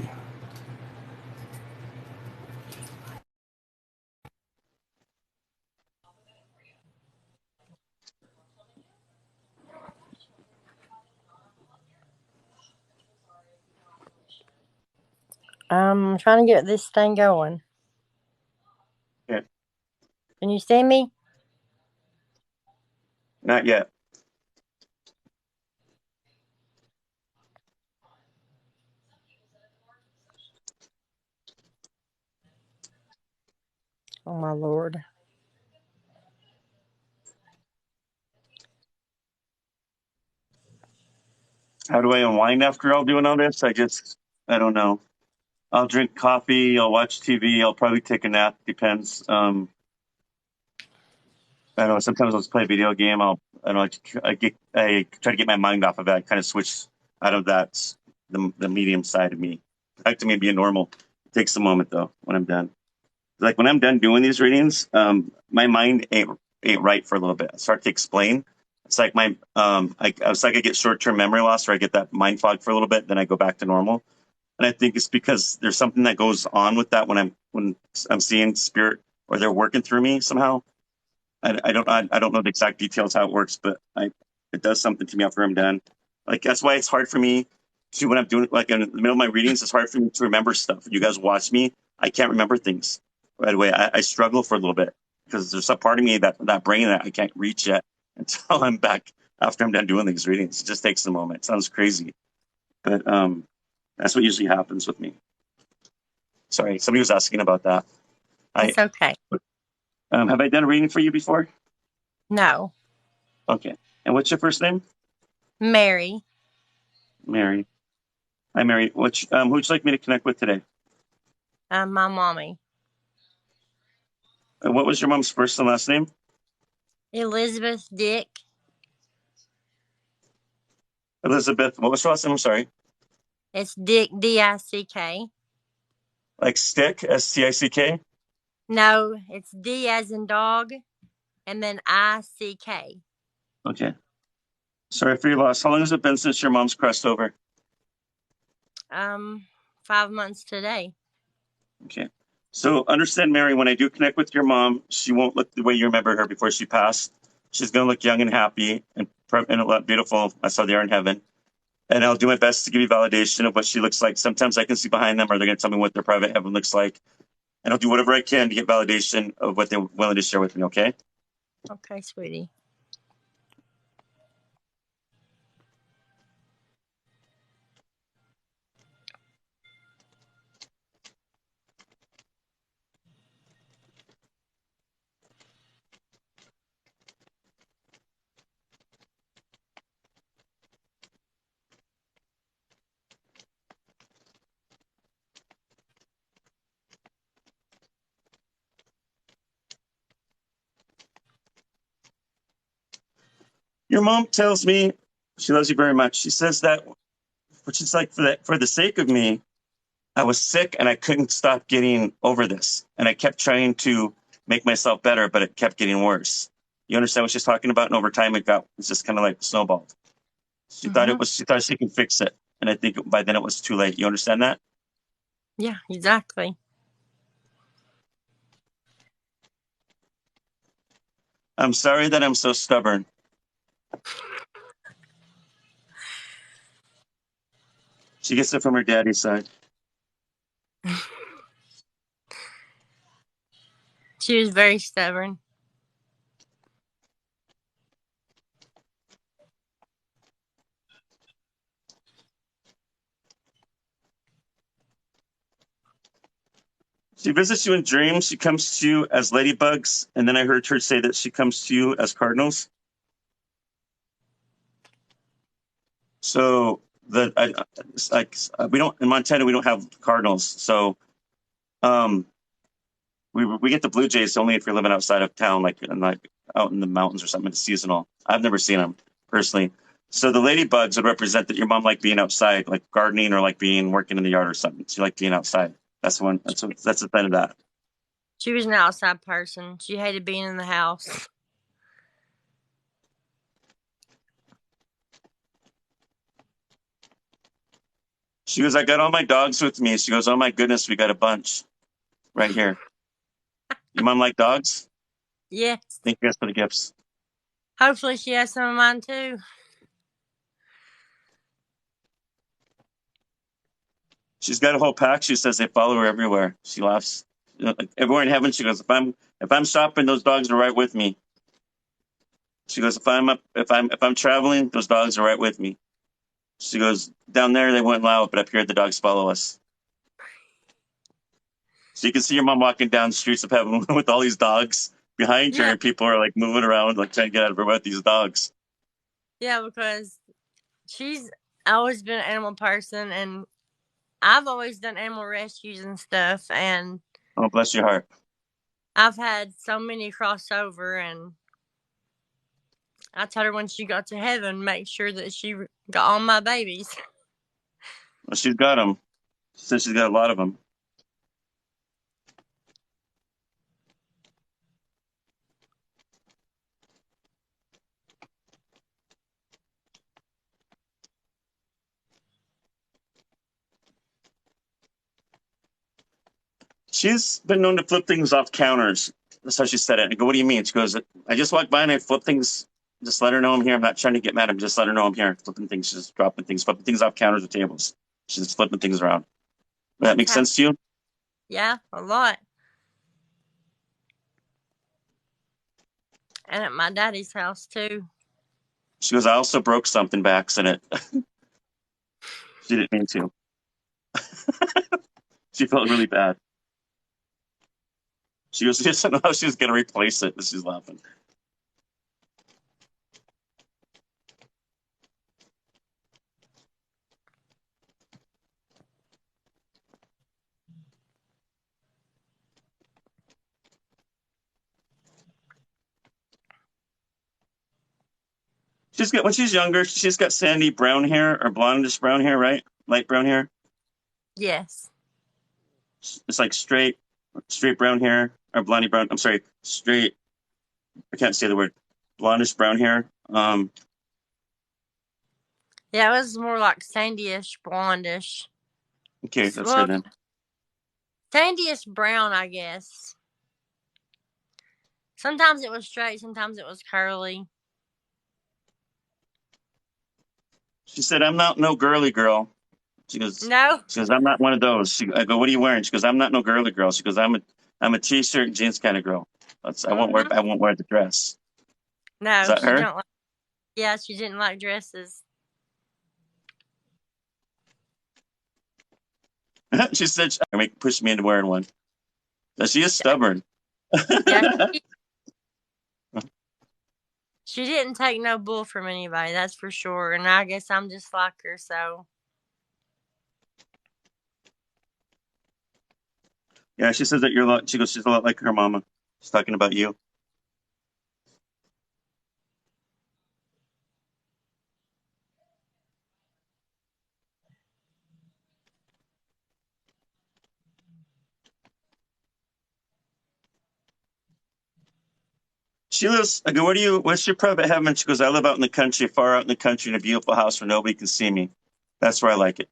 I'm trying to get this thing going. Okay. Can you see me? Not yet. Oh my Lord. How do I unwind after all doing all this? I don't know. I'll drink coffee. I'll watch TV. I'll probably take a nap. Depends. I don't know. Sometimes I'll just play a video game. I don't know. I try to get my mind off of that. I kind of switch out of that, the medium side of me. Back to me being normal. It takes a moment though when I'm done. Like when I'm done doing these readings, my mind ain't right for a little bit. I start to explain. It's like it's like I get short-term memory loss, or I get that mind fog for a little bit, then I go back to normal. And I think it's because there's something that goes on with that when I'm seeing spirit or they're working through me somehow. I don't know the exact details how it works, but it does something to me after I'm done. Like that's why it's hard for me to when I'm doing like in the middle of my readings, it's hard for me to remember stuff. You guys watch me, I can't remember things right away. I struggle for a little bit because there's a part of me that brain that I can't reach yet until I'm back after I'm done doing these readings. It just takes a moment. It sounds crazy, but that's what usually happens with me. Sorry, somebody was asking about that. It's okay. Have I done a reading for you before? No. Okay. And what's your first name? Mary. Mary. Hi, Mary. Who'd you like me to connect with today? My mommy. What was your mom's first and last name? Elizabeth Dick. Elizabeth. What was her last name? I'm sorry. It's Dick, D-I-C-K. Like stick, S-T-I-C-K? No, it's D as in dog, and then I-C-K. Okay. Sorry for your loss. How long has it been since your mom's crossed over? 5 months today. Okay. So understand, Mary, when I do connect with your mom, she won't look the way you remember her before she passed. She's going to look young and happy and a lot beautiful. I saw they are in heaven. And I'll do my best to give you validation of what she looks like. Sometimes I can see behind them or they're going to tell me what their private heaven looks like. And I'll do whatever I can to get validation of what they're willing to share with me, okay? Okay, sweetie. Your mom tells me she loves you very much. She says that, which is like for the sake of me, I was sick and I couldn't stop getting over this. And I kept trying to make myself better, but it kept getting worse. You understand what she's talking about? And over time it's just kind of like snowballed. She thought she can fix it. And I think by then it was too late. You understand that? Yeah, exactly. I'm sorry that I'm so stubborn. She gets it from her daddy's side. She was very stubborn. She visits you in dreams. She comes to you as ladybugs. And then I heard her say that she comes to you as cardinals. So we don't in Montana, we don't have cardinals. So we get the blue jays only if you're living outside of town, like out in the mountains or something. It's seasonal. I've never seen them personally. So the ladybugs would represent that your mom liked being outside, like gardening or like working in the yard or something. She liked being outside. That's the one. That's the thing of that. She was an outside person. She hated being in the house. She goes, I got all my dogs with me. She goes, oh my goodness, we got a bunch right here. Your mom like dogs? Yes. Thank you guys for the gifts. Hopefully she has some of mine too. She's got a whole pack. She says they follow her everywhere. She laughs. Everywhere in heaven, she goes, if I'm shopping, those dogs are right with me. She goes, if I'm traveling, those dogs are right with me. She goes, down there they wouldn't allow it, but up here the dogs follow us. So you can see your mom walking down the streets of heaven with all these dogs behind her, and people are like moving around, like trying to get out of her way with these dogs. Yeah, because she's always been an animal person, and I've always done animal rescues and stuff, and oh, bless your heart. I've had so many crossover, and I told her when she got to heaven, make sure that she got all my babies. Well, she's got them. She says she's got a lot of them. She's been known to flip things off counters. That's how she said it. I go, what do you mean? She goes, I just walk by and I flip things. Just let her know I'm here. I'm not trying to get mad. I'm just let her know I'm here. Flipping things, she's just dropping things, flipping things off counters or tables. She's just flipping things around. That makes sense to you? Yeah, a lot. And at my daddy's house too. She goes, I also broke something by accident. She didn't mean to. She felt really bad. She goes, she doesn't know how she was going to replace it. She's laughing. When she's younger, she's got sandy brown hair or blondish brown hair, right? Light brown hair. Yes. It's like straight brown hair or blondie brown. I'm sorry, straight. I can't say the word. Blondish brown hair. Yeah, it was more like sandyish, blondish. Okay, that's her then. Sandyish brown, I guess. Sometimes it was straight, sometimes it was curly. She said, I'm not no girly girl. She goes, no. She goes, I'm not one of those. I go, what are you wearing? She goes, I'm not no girly girl. She goes, I'm a t-shirt and jeans kind of girl. I won't wear the dress. No, is that her? Yeah, she didn't like dresses. She said she pushed me into wearing one. So she is stubborn. Yeah, she didn't take no bull from anybody, that's for sure. And I guess I'm just like her, so. Yeah, she says that she goes, she's a lot like her mama. She's talking about you. She lives. I go, what's your private heaven? She goes, I live out in the country, far out in the country, in a beautiful house where nobody can see me. That's where I like it.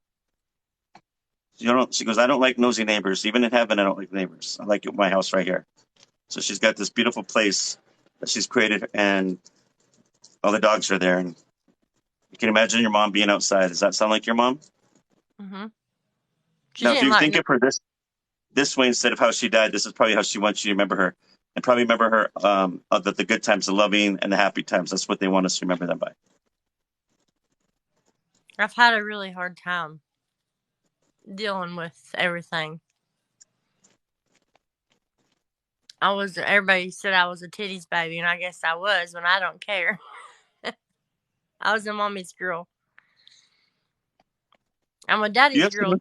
She goes, I don't like nosy neighbors. Even in heaven, I don't like neighbors. I like it, my house right here. So she's got this beautiful place that she's created, and all the dogs are there. And you can imagine your mom being outside. Does that sound like your mom? Mm-hmm. She Now, if didn't you like think no. of her this way instead of how she died, this is probably how she wants you to remember her. And probably remember her the good times, the loving, and the happy times. That's what they want us to remember them by. I've had a really hard time dealing with everything. Everybody said I was a titties baby, and I guess I was, when I don't care. I was a mommy's girl. I'm a daddy's girl.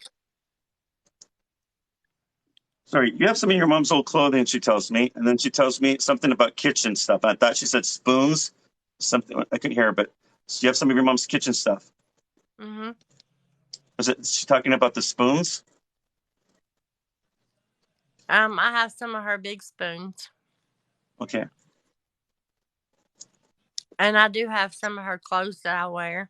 Sorry, you have some of your mom's old clothing, she tells me. And then she tells me something about kitchen stuff. I thought she said spoons. Something I couldn't hear, but you have some of your mom's kitchen stuff. Mm-hmm. Is she talking about the spoons? I have some of her big spoons. Okay. And I do have some of her clothes that I wear.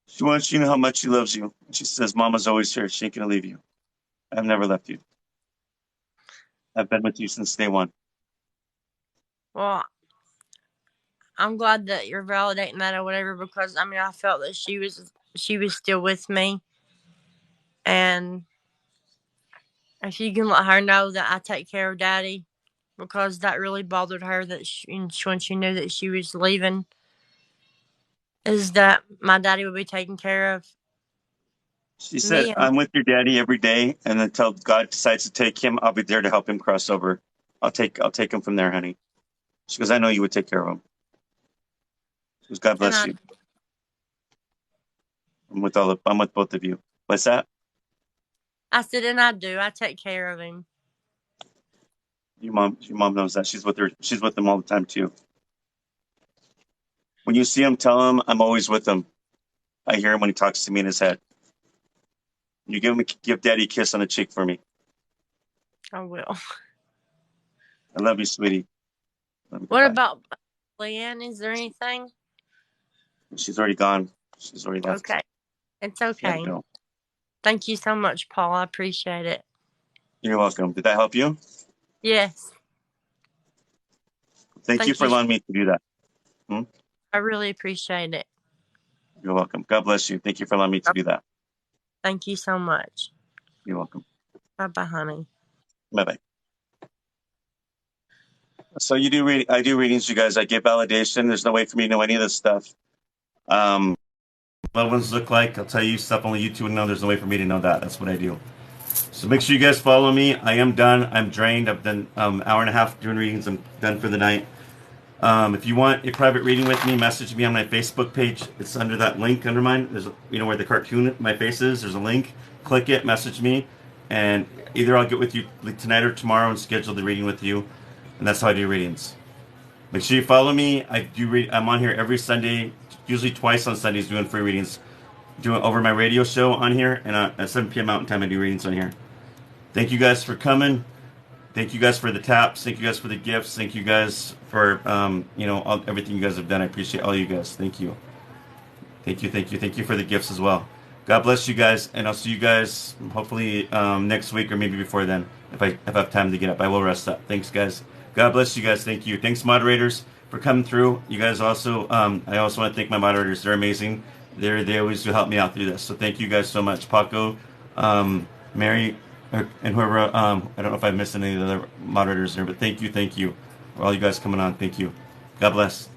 She wants you to know how much she loves you. She says, Mama's always here. She ain't going to leave you. I've never left you. I've been with you since day one. Well, I'm glad that you're validating that or whatever, because I felt that she was still with me, and if you can let her know that I take care of Daddy, because that really bothered her that when she knew that she was leaving, is that my daddy would be taken care of. She said, I'm with your daddy every day, and until God decides to take him, I'll be there to help him cross over. I'll take him from there, honey. She goes, I know you would take care of him. She goes, God bless you. I'm with both of you. What's that? I said, and I do. I take care of him. Your mom knows that. She's with him all the time too. When you see him, tell him I'm always with him. I hear him when he talks to me in his head. You give Daddy a kiss on the cheek for me. I will. I love you, sweetie. What about Leanne? Is there anything? She's already gone. She's already left. Okay. It's okay. Thank you so much, Paul. I appreciate it. You're welcome. Did that help you? Yes. Thank you for allowing me to do that. I really appreciate it. You're welcome. God bless you. Thank you for allowing me to do that. Thank you so much. You're welcome. Bye-bye, honey. Bye-bye. So I do readings, you guys. I give validation. There's no way for me to know any of this stuff. Loved ones look like. I'll tell you stuff only you two would know. There's no way for me to know that. That's what I do. So make sure you guys follow me. I am done. I'm drained. I've done hour and a half doing readings. I'm done for the night. If you want a private reading with me, message me on my Facebook page. It's under that link under mine. There's where the cartoon my face is. There's a link. Click it. Message me, and either I'll get with you tonight or tomorrow and schedule the reading with you. And that's how I do readings. Make sure you follow me. I'm on here every Sunday, usually twice on Sundays, doing free readings. Doing over my radio show on here, and at 7 p.m. Mountain Time, I do readings on here. Thank you guys for coming. Thank you guys for the taps. Thank you guys for the gifts. Thank you guys for everything you guys have done. I appreciate all you guys. Thank you. Thank you for the gifts as well. God bless you guys, and I'll see you guys hopefully next week or maybe before then if I have time to get up. I will rest up. Thanks, guys. God bless you guys. Thank you. Thanks, moderators, for coming through. You guys also. I also want to thank my moderators. They're amazing. They always do help me out through this. So thank you guys so much, Paco, Mary, and whoever. I don't know if I missed any of the other moderators there, but thank you for all you guys coming on. Thank you. God bless.